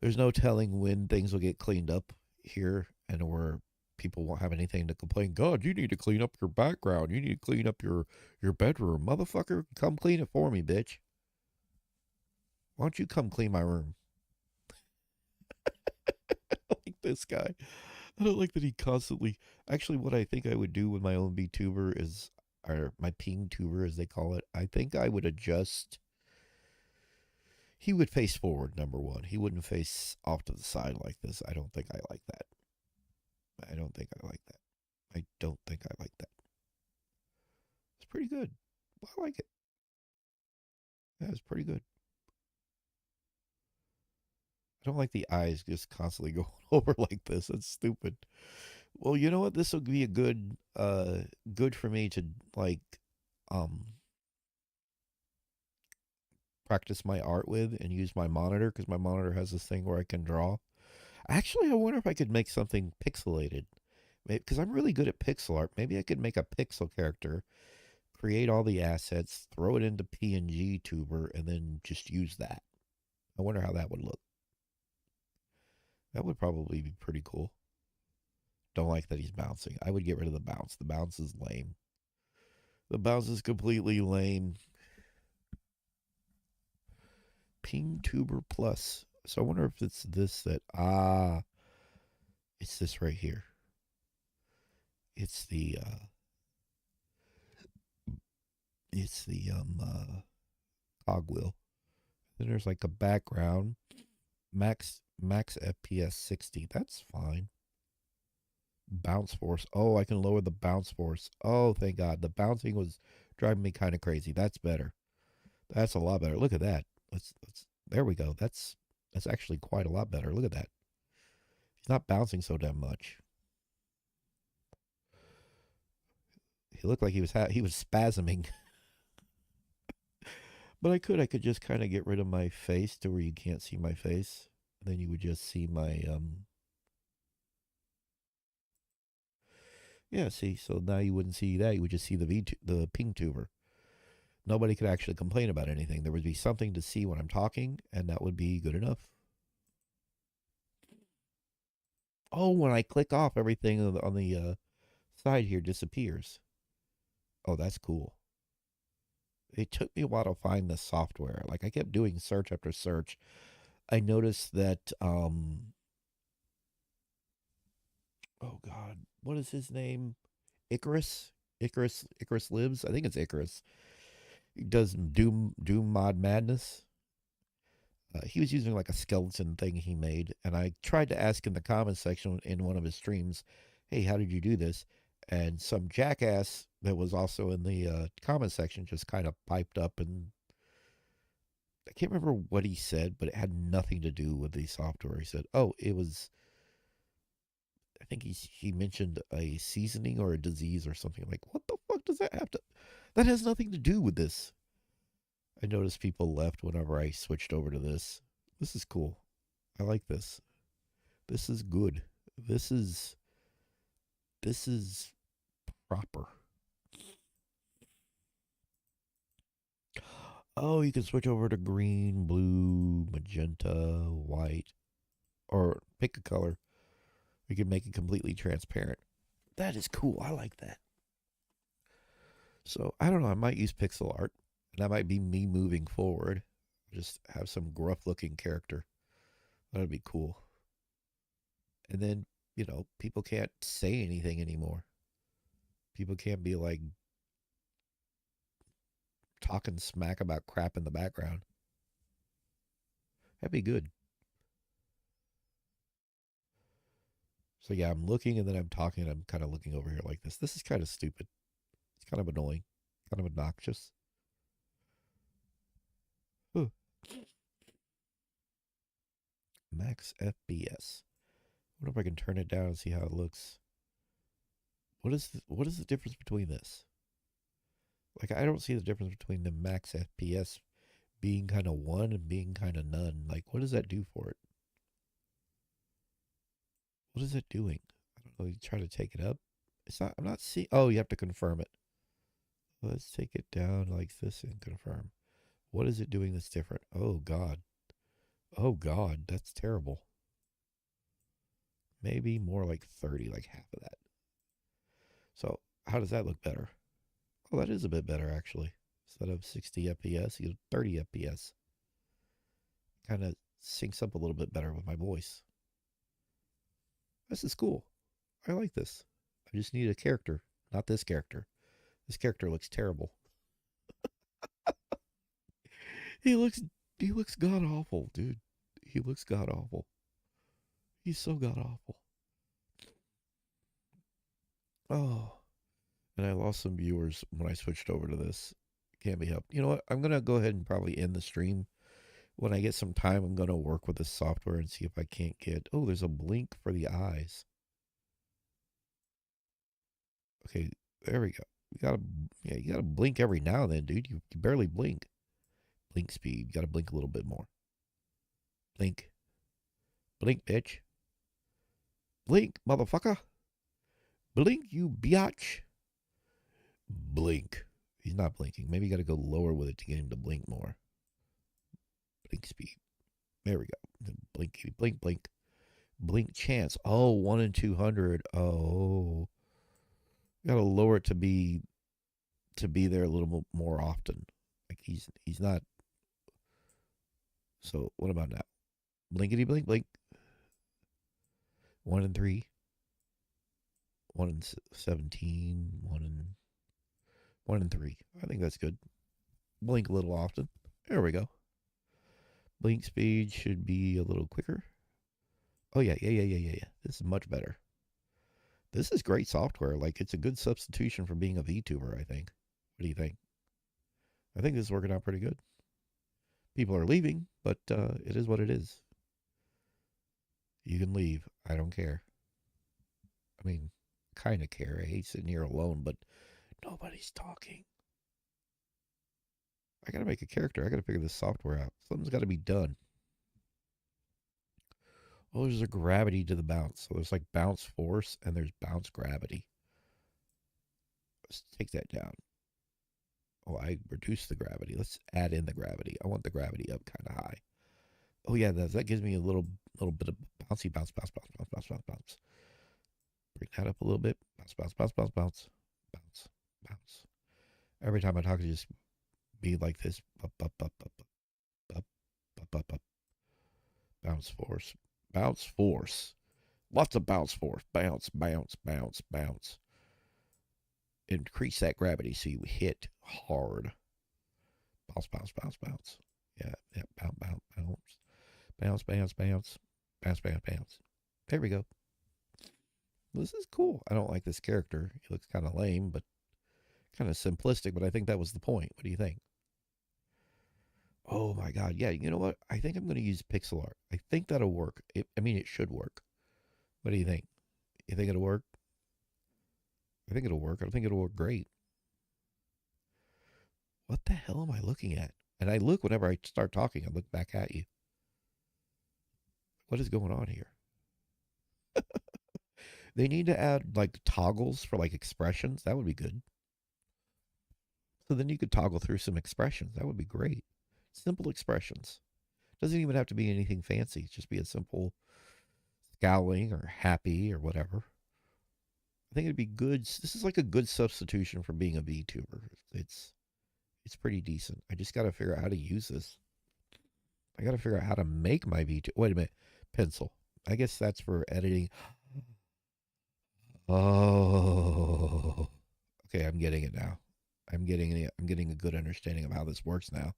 there's no telling when things will get cleaned up here and where people won't have anything to complain. God, you need to clean up your background. You need to clean up your bedroom. Motherfucker, come clean it for me, bitch. Why don't you come clean my room? I like this guy. I don't like that he constantly. Actually, what I think I would do with my own VTuber is, or my ping tuber as they call it, I think I would adjust. He would face forward, number one. He wouldn't face off to the side like this. I don't think I like that. I don't think I like that. I don't think I like that. It's pretty good. I like it. Yeah, it's pretty good. I don't like the eyes just constantly going over like this. That's stupid. Well, you know what? This will be a good for me to like um practice my art with and use my monitor, because my monitor has this thing where I can draw. Actually, I wonder if I could make something pixelated, because I'm really good at pixel art. Maybe I could make a pixel character, create all the assets, throw it into PNG Tuber, and then just use that. I wonder how that would look. That would probably be pretty cool. Don't like that he's bouncing. I would get rid of the bounce. The bounce is lame. The bounce is completely lame. Ping Tuber Plus. So I wonder if it's this that, it's this right here. It's the cogwheel. Then there's like a background. Max FPS 60. That's fine. Bounce force. Oh, I can lower the bounce force. Oh, thank God. The bouncing was driving me kind of crazy. That's better. That's a lot better. Look at that. Let's there we go. That's actually quite a lot better. Look at that. He's not bouncing so damn much. He looked like he was spasming. But I could just kind of get rid of my face to where you can't see my face. Then you would just see my yeah, see. So now you wouldn't see that. You would just see the ping tuber. Nobody could actually complain about anything. There would be something to see when I'm talking, and that would be good enough. Oh, when I click off, everything on the side here disappears. Oh, that's cool. It took me a while to find the software. Like I kept doing search after search. I noticed that oh god, what is his name? Icarus? Icarus lives? I think it's Icarus. He does Doom Mod Madness. He was using like a skeleton thing he made, and I tried to ask in the comments section in one of his streams, "Hey, how did you do this?" And some jackass that was also in the comment section just kind of piped up, and I can't remember what he said, but it had nothing to do with the software. He said, "Oh, it was." I think he mentioned a seasoning or a disease or something. Like, what the fuck does that have to? That has nothing to do with this. I noticed people left whenever I switched over to this. This is cool. I like this. This is good. This is this is proper. Oh, you can switch over to green, blue, magenta, white, or pick a color. You can make it completely transparent. That is cool. I like that. So I don't know. I might use pixel art, and that might be me moving forward. Just have some gruff looking character. That'd be cool. And then, people can't say anything anymore. People can't be like talking smack about crap in the background. That'd be good. So yeah, I'm looking and then I'm talking and I'm kind of looking over here like this. This is kind of stupid. It's kind of annoying, kind of obnoxious. Ooh. Max FPS. I wonder if I can turn it down and see how it looks. What is the difference between this? Like I don't see the difference between the max FPS being kind of one and being kind of none. Like what does that do for it? What is it doing? I don't know. You try to take it up. It's not. I'm not seeing. Oh, you have to confirm it. Let's take it down like this and confirm. What is it doing that's different? Oh God. Oh God, that's terrible. Maybe more like 30, like half of that. So how does that look better? Oh, that is a bit better actually. Instead of 60 FPS, you get 30 FPS. Kind of syncs up a little bit better with my voice. This is cool. I like this. I just need a character, not this character. This character looks terrible. He looks he looks god awful, dude. He looks god awful. He's so god awful. Oh, and I lost some viewers when I switched over to this. Can't be helped. You know what? I'm gonna go ahead and probably end the stream. When I get some time, I'm gonna work with this software and see if I can't get. Oh, there's a blink for the eyes. Okay, there we go. You gotta blink every now and then, dude. You barely blink. Blink speed. You gotta blink a little bit more. Blink, blink, bitch. Blink, motherfucker. Blink, you biatch. Blink. He's not blinking. Maybe you gotta go lower with it to get him to blink more. Blink speed. There we go. Blink, blink, blink. Blink chance. Oh, 1 in 200. Oh, you gotta lower it to be there a little more often. Like he's not. So what about now? Blinkety blink blink. 1 in 3. 1 in 17. 1 in 3. I think that's good. Blink a little often. There we go. Blink speed should be a little quicker. Oh yeah. This is much better. This is great software. Like it's a good substitution for being a VTuber, I think. What do you think? I think this is working out pretty good. People are leaving, but it is what it is. You can leave. I don't care. I mean, kind of care. I hate sitting here alone, but nobody's talking. I gotta make a character. I gotta figure this software out. Something's gotta be done. Oh, there's a gravity to the bounce. So there's like bounce force and there's bounce gravity. Let's take that down. Oh, I reduced the gravity. Let's add in the gravity. I want the gravity up kind of high. Oh yeah, that gives me a little bit of bouncy bounce, bounce, bounce, bounce, bounce, bounce, bounce. Bring that up a little bit. Bounce, bounce, bounce, bounce, bounce, bounce, bounce. Every time I talk, it just be like this. Up, up, up, up, up, up, up, up. Bounce force. Bounce force. Lots of bounce force. Bounce, bounce, bounce, bounce. Increase that gravity so you hit hard. Bounce, bounce, bounce, bounce. Yeah, yeah. Bounce, bounce, bounce. Bounce, bounce, bounce. Bounce, bounce, bounce. There we go. This is cool. I don't like this character. He looks kind of lame, but kind of simplistic, but I think that was the point. What do you think? Oh my God. Yeah, you know what? I think I'm going to use pixel art. I think that'll work. I mean, it should work. What do you think? You think it'll work? I think it'll work. I think it'll work great. What the hell am I looking at? And I look whenever I start talking, I look back at you. What is going on here? They need to add like toggles for like expressions. That would be good. So then you could toggle through some expressions. That would be great. Simple expressions. Doesn't even have to be anything fancy. Just be a simple scowling or happy or whatever. I think it'd be good. This is like a good substitution for being a VTuber. It's pretty decent. I just got to figure out how to use this. I got to figure out how to make my VTuber. Wait a minute. Pencil. I guess that's for editing. Oh. Okay, I'm getting it now. I'm getting a good understanding of how this works now.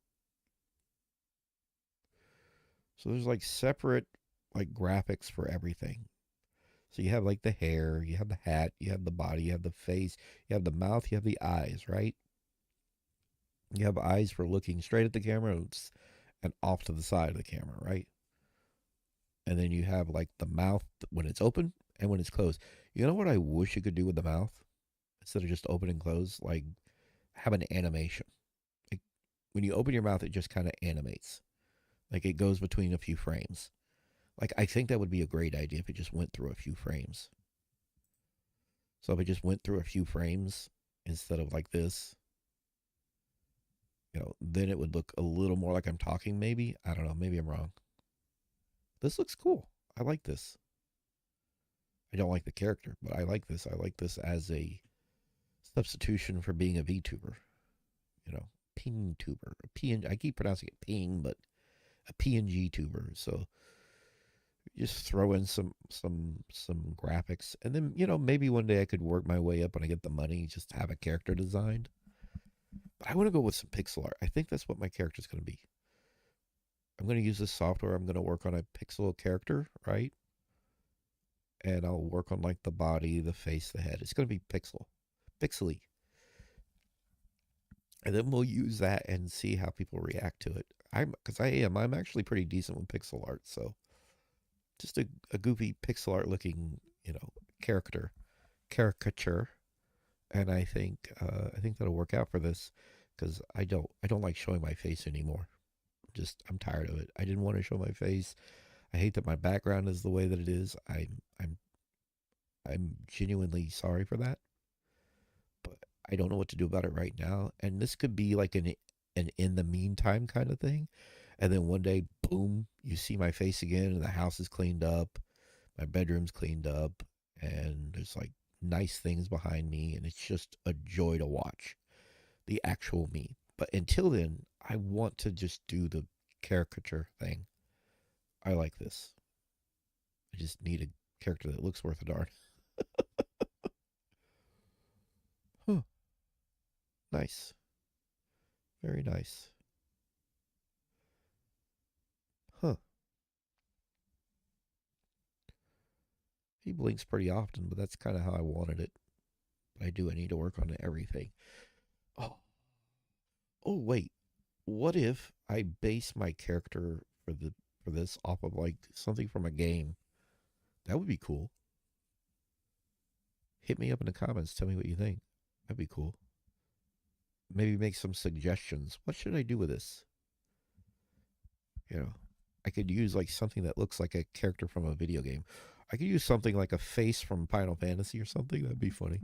So there's like separate like graphics for everything. So you have like the hair, you have the hat, you have the body, you have the face, you have the mouth, you have the eyes, right? You have eyes for looking straight at the camera and off to the side of the camera, right? And then you have like the mouth when it's open and when it's closed. You know what I wish you could do with the mouth instead of just open and close? Like have an animation. Like when you open your mouth, it just kind of animates. Like it goes between a few frames. Like I think that would be a great idea if it just went through a few frames. So if it just went through a few frames instead of like this, then it would look a little more like I'm talking, maybe. I don't know. Maybe I'm wrong. This looks cool. I like this. I don't like the character, but I like this. I like this as a substitution for being a VTuber. You know, Ping tuber. I keep pronouncing it Ping, but a PNG tuber. So just throw in some graphics, and then maybe one day I could work my way up when I get the money. Just have a character designed. But I want to go with some pixel art. I think that's what my character is going to be. I'm going to use this software. I'm going to work on a pixel character, right? And I'll work on like the body, the face, the head. It's going to be pixely. And then we'll use that and see how people react to it. I'm actually pretty decent with pixel art. So just a goofy pixel art looking, caricature. And I think that'll work out for this because I don't like showing my face anymore. I'm tired of it. I didn't want to show my face. I hate that my background is the way that it is. I'm genuinely sorry for that, but I don't know what to do about it right now. And this could be like an in the meantime kind of thing. And then one day, boom, you see my face again, and the house is cleaned up, my bedroom's cleaned up, and there's like nice things behind me, and it's just a joy to watch the actual me. But until then, I want to just do the caricature thing. I like this. I just need a character that looks worth a darn. Huh. Nice. Very nice. Huh. He blinks pretty often, but that's kind of how I wanted it. But I need to work on everything. Oh. Oh, wait. What if I base my character for this off of like something from a game? That would be cool. Hit me up in the comments. Tell me what you think. That'd be cool. Maybe make some suggestions. What should I do with this? You know, I could use like something that looks like a character from a video game. I could use something like a face from Final Fantasy or something. That'd be funny.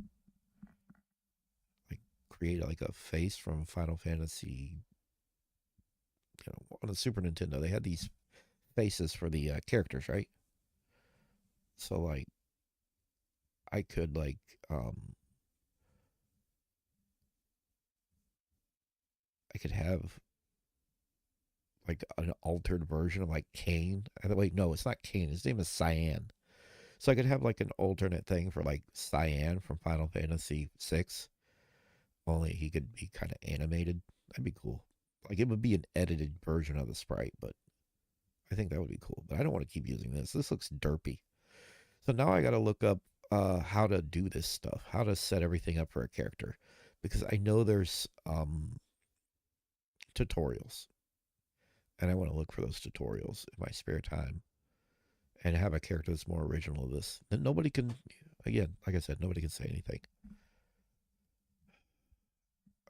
Like create like a face from Final Fantasy. On the Super Nintendo, they had these faces for the characters, right? So like I could um I could have like an altered version of like Cain. Wait, no, it's not Cain. His name is Cyan. So I could have like an alternate thing for like Cyan from Final Fantasy VI. Only he could be kind of animated. That'd be cool. Like it would be an edited version of the sprite, but I think that would be cool. But I don't want to keep using this. This looks derpy. So now I got to look up how to do this stuff, how to set everything up for a character, because I know there's tutorials, and I want to look for those tutorials in my spare time and have a character that's more original to this. Then nobody can, again, like I said, nobody can say anything.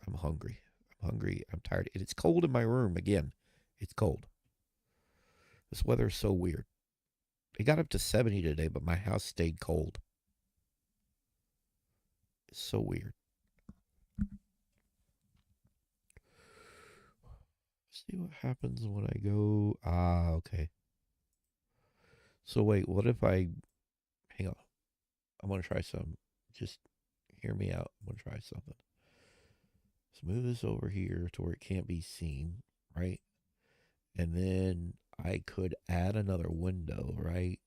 I'm hungry. I'm hungry. I'm tired. It's cold in my room again. It's cold. This weather is so weird. It got up to 70 today, but my house stayed cold. It's so weird. See what happens when I go. Ah, okay. So wait, what if I hang on? I'm gonna try some. Just hear me out. I'm gonna try something. Let's move this over here to where it can't be seen, right? And then I could add another window, right?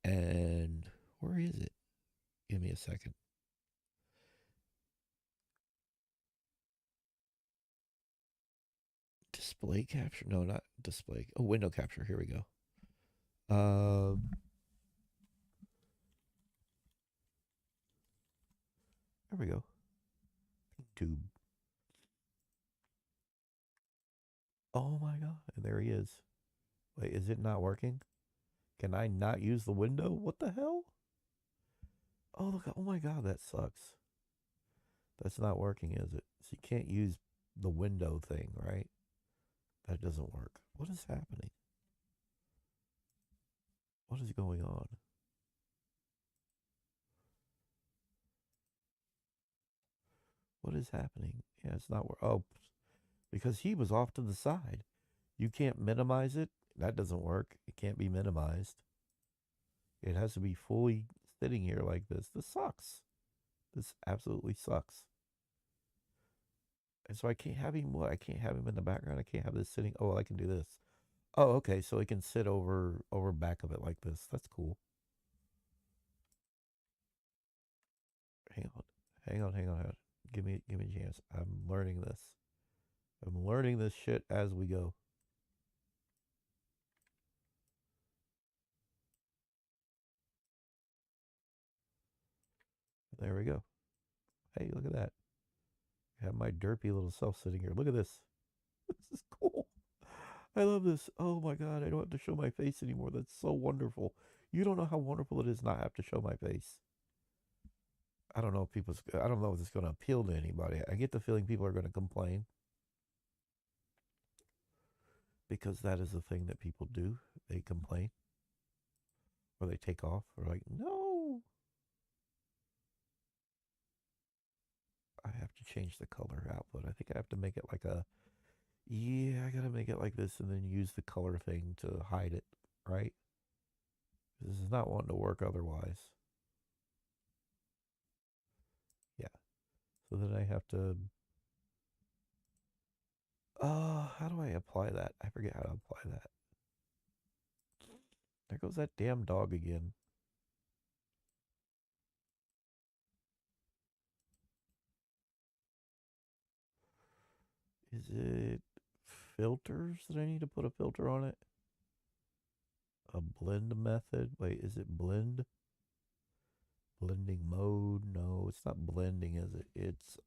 And where is it? Give me a second. Display capture? No, not display. Oh, window capture. Here we go. There we go. Tube. Oh my god! And there he is. Wait, is it not working? Can I not use the window? What the hell? Oh look! Oh my god, that sucks. That's not working, is it? So you can't use the window thing, right? That doesn't work. What is happening? What is going on? What is happening? Yeah, it's not work. Oh, because he was off to the side. You can't minimize it. That doesn't work. It can't be minimized. It has to be fully sitting here like this. This sucks. This absolutely sucks. And so I can't have him. What? I can't have him in the background. I can't have this sitting. Oh, I can do this. Oh, okay. So he can sit over back of it like this. That's cool. Hang on. Hang on. Give me a chance. I'm learning this. I'm learning this shit as we go. There we go. Hey, look at that. I have my derpy little self sitting here. Look at this. This is cool. I love this. Oh my god, I don't have to show my face anymore. That's so wonderful. You don't know how wonderful it is not have to show my face. I don't know if it's going to appeal to anybody. I get the feeling people are going to complain because that is the thing that people do. They complain or they take off or like, no. I have to change the color output. I think I have to make it like a, yeah, I got to make it like this and then use the color thing to hide it, right? This is not wanting to work otherwise. Yeah. So then I have to, how do I apply that? I forget how to apply that. There goes that damn dog again. Is it filters that I need to put a filter on it? A blend method? Wait, is it blend? Blending mode? No, it's not blending, is it? It's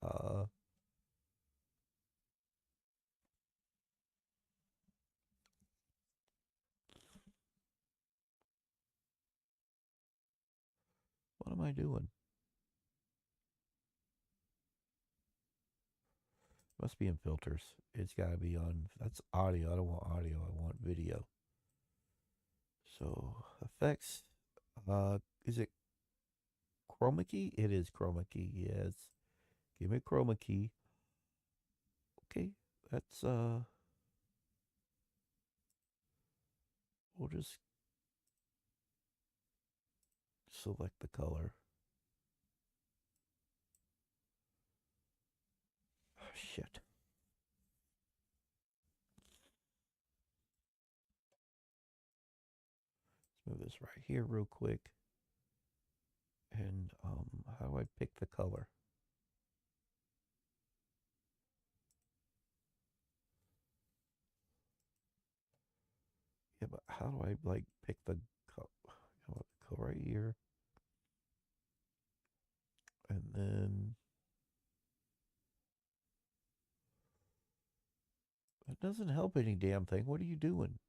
what am I doing? Must be in filters. It's gotta be on, that's audio. I don't want audio, I want video. So effects, is it chroma key? It is chroma key, yes. Give me chroma key. Okay, that's we'll just select the color. Oh, shit. Let's move this right here real quick. And how do I pick the color? Yeah, but how do I like pick the color? Go right here. And then it doesn't help any damn thing. What are you doing?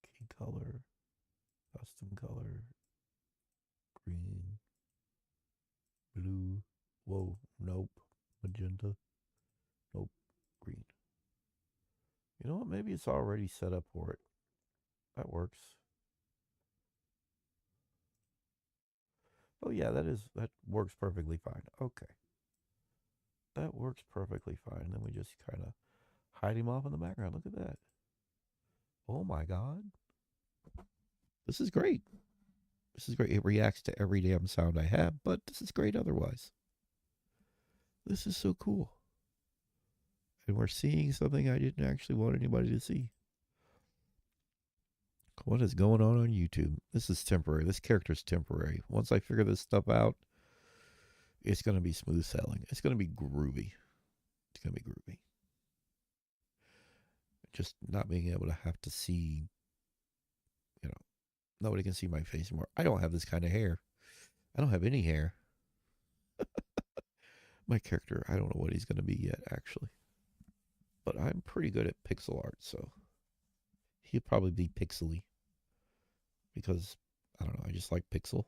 Key color, custom color, green, blue. Whoa, nope. Magenta, nope. Green. You know what? Maybe it's already set up for it. That works. Oh yeah, that works perfectly fine. Okay. That works perfectly fine. Then we just kind of hide him off in the background. Look at that. Oh my God. This is great. This is great. It reacts to every damn sound I have, but this is great otherwise. This is so cool. And we're seeing something I didn't actually want anybody to see. What is going on YouTube? This is temporary. This character's temporary. Once I figure this stuff out, it's going to be smooth sailing. It's going to be groovy. It's going to be groovy. Just not being able to have to see, you know, nobody can see my face anymore. I don't have this kind of hair. I don't have any hair. My character, I don't know what he's going to be yet, actually. But I'm pretty good at pixel art, so he'll probably be pixely. Because, I don't know, I just like pixel.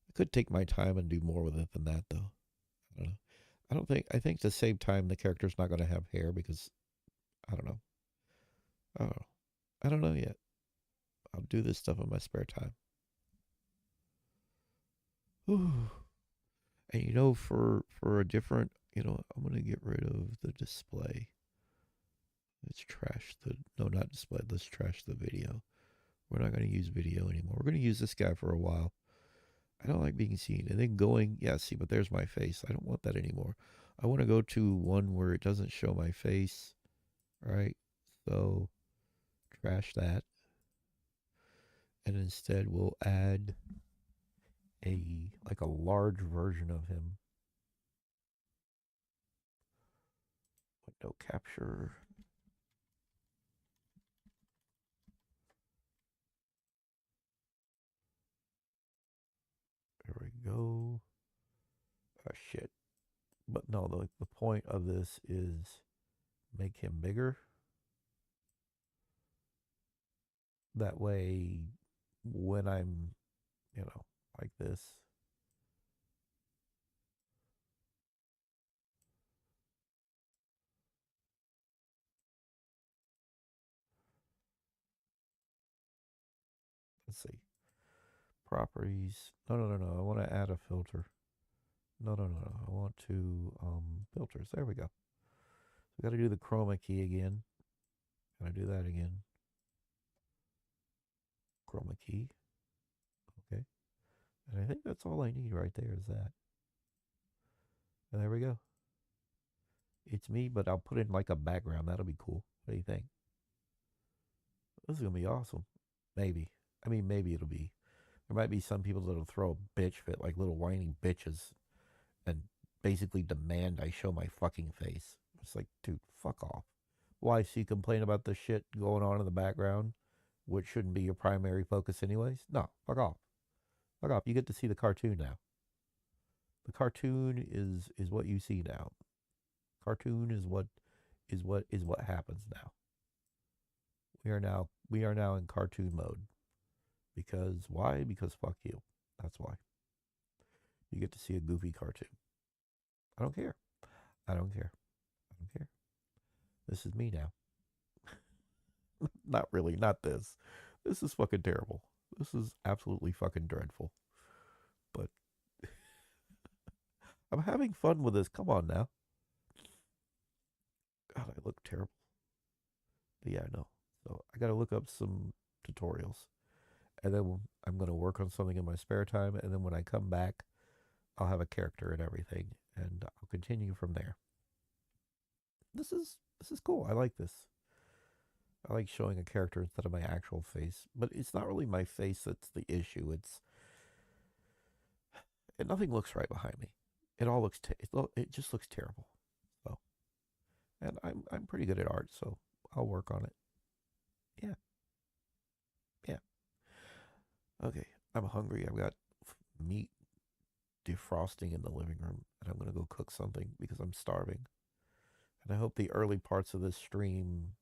I could take my time and do more with it than that, though. I don't know. I think to save time, the character's not going to have hair because, I don't know. I don't know. I don't know yet. I'll do this stuff in my spare time. Ooh. And for a different, I'm gonna get rid of the display. Let's trash the no, not display. Let's trash the video. We're not gonna use video anymore. We're gonna use this guy for a while. I don't like being seen. And then going, yeah, see, but there's my face. I don't want that anymore. I want to go to one where it doesn't show my face. Right? So trash that. And instead we'll add a large version of him. Window capture. There we go. Oh shit. But no, the point of this is make him bigger. That way when I'm, like this. Let's see. Properties. No, no, no, no. I want to add a filter. No, no, no, no. I want to filters. There we go. We got to do the chroma key again. Gotta do that again. Chroma key. Okay. And I think that's all I need right there is that. And there we go. It's me, but I'll put in like a background. That'll be cool. What do you think? This is gonna be awesome. Maybe. I mean, maybe it'll be. There might be some people that'll throw a bitch fit, like little whiny bitches, and basically demand I show my fucking face. It's like, dude, fuck off. Why? So you complain about the shit going on in the background, which shouldn't be your primary focus, anyways? No, fuck off. Fuck off. You get to see the cartoon now. The cartoon is what you see now. Cartoon is what happens now. We are now in cartoon mode. Because why? Because fuck you. That's why. You get to see a goofy cartoon. I don't care. I don't care. I don't care. This is me now. Not really. Not this. This is fucking terrible. This is absolutely fucking dreadful. But I'm having fun with this. Come on now. God, I look terrible. But yeah, I know. So I got to look up some tutorials. And then I'm going to work on something in my spare time. And then when I come back, I'll have a character and everything. And I'll continue from there. This is cool. I like this. I like showing a character instead of my actual face. But it's not really my face that's the issue. Nothing looks right behind me. It all looks it just looks terrible. So, and I'm pretty good at art, so I'll work on it. Yeah, yeah. Okay, I'm hungry. I've got meat defrosting in the living room, and I'm gonna go cook something because I'm starving. And I hope the early parts of this stream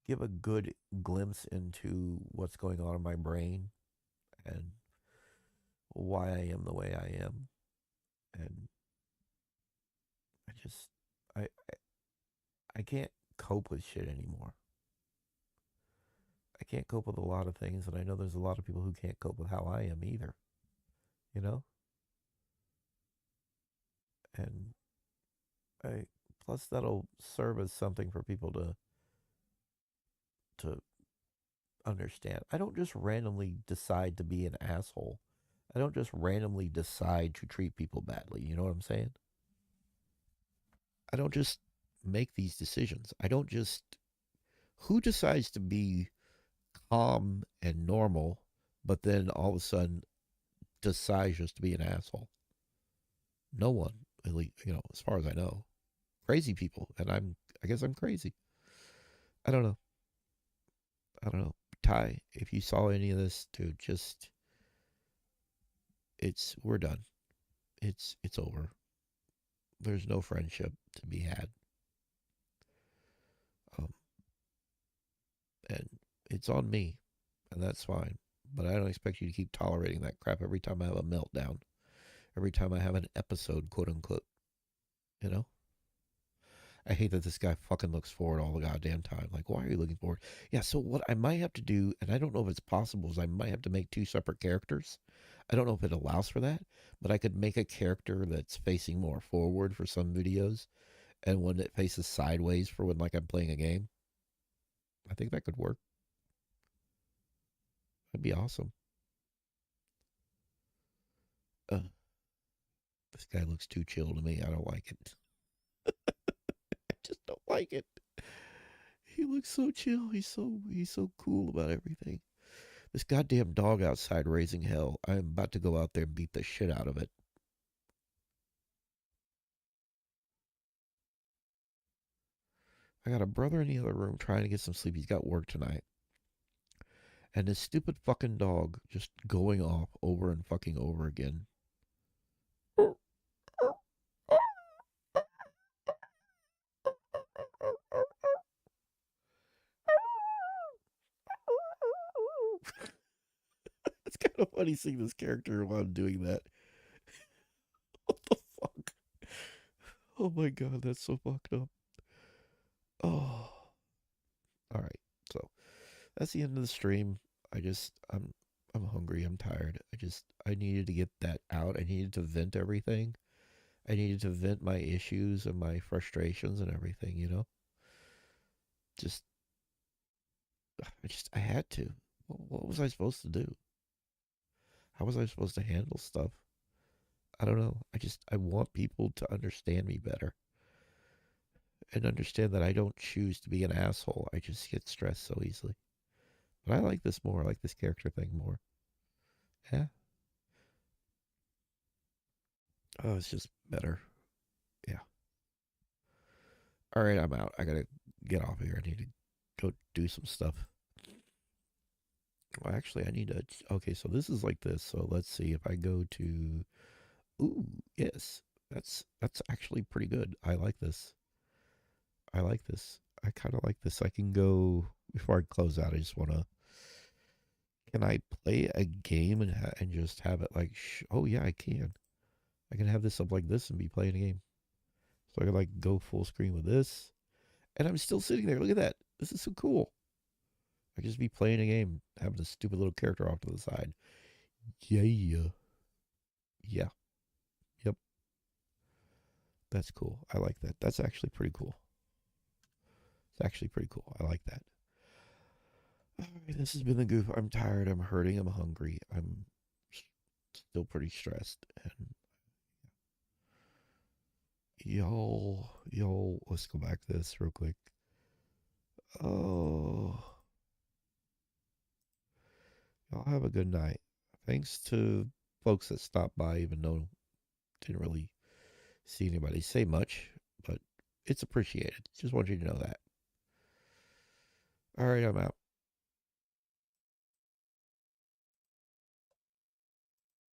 give a good glimpse into what's going on in my brain and why I am the way I am. And I just I can't cope with shit anymore. I can't cope with a lot of things, and I know there's a lot of people who can't cope with how I am either, you know? And I plus that'll serve as something for people to understand. I don't just randomly decide to be an asshole. I don't just randomly decide to treat people badly. You know what I'm saying? I don't just make these decisions. I don't just. Who decides to be calm and normal, but then all of a sudden decides just to be an asshole? No one, at least, as far as I know. Crazy people, and I guess I'm crazy. I don't know. I don't know. Ty, if you saw any of this, dude, just we're done. It's over. There's no friendship to be had. Um, and it's on me, and that's fine. But I don't expect you to keep tolerating that crap every time I have a meltdown, every time I have an episode, quote unquote. You know? I hate that this guy fucking looks forward all the goddamn time. Like, why are you looking forward? Yeah, so what I might have to do, and I don't know if it's possible, is I might have to make two separate characters. I don't know if it allows for that, but I could make a character that's facing more forward for some videos and one that faces sideways for when like I'm playing a game. I think that could work. That'd be awesome. Uh, this guy looks too chill to me. I don't like it. I just don't like it. He looks so chill. He's so cool about everything. This goddamn dog outside raising hell. I am about to go out there and beat the shit out of it. I got a brother in the other room trying to get some sleep. He's got work tonight. And this stupid fucking dog just going off over and fucking over again. It's kind of funny seeing this character while I'm doing that. What the fuck? Oh my god, that's so fucked up. Oh. Alright. So that's the end of the stream. I'm hungry, I'm tired. I needed to get that out. I needed to vent everything. I needed to vent my issues and my frustrations and everything, you know? Just I had to. What was I supposed to do? How was I supposed to handle stuff? I don't know. I want people to understand me better and understand that I don't choose to be an asshole. I just get stressed so easily. But I like this more. I like this character thing more. Yeah. Oh, it's just better. Yeah. All right, I'm out. I gotta get off here. I need to go do some stuff. Well, actually, I need to. Okay, so this is like this. So let's see if I go to. Ooh, yes, that's actually pretty good. I like this. I like this. I kind of like this. I can go before I close out. I just want to. Can I play a game and just have it like? Oh yeah, I can. I can have this up like this and be playing a game. So I can like go full screen with this, and I'm still sitting there. Look at that. This is so cool. I just be playing a game, having this stupid little character off to the side. Yeah, yeah, yep. That's cool. I like that. That's actually pretty cool. It's actually pretty cool. I like that. All right, this has been the goof. I'm tired. I'm hurting. I'm hungry. I'm still pretty stressed. And y'all, let's go back to this real quick. Oh, y'all have a good night. Thanks to folks that stopped by, even though didn't really see anybody say much, but it's appreciated. Just want you to know that. All right, I'm out.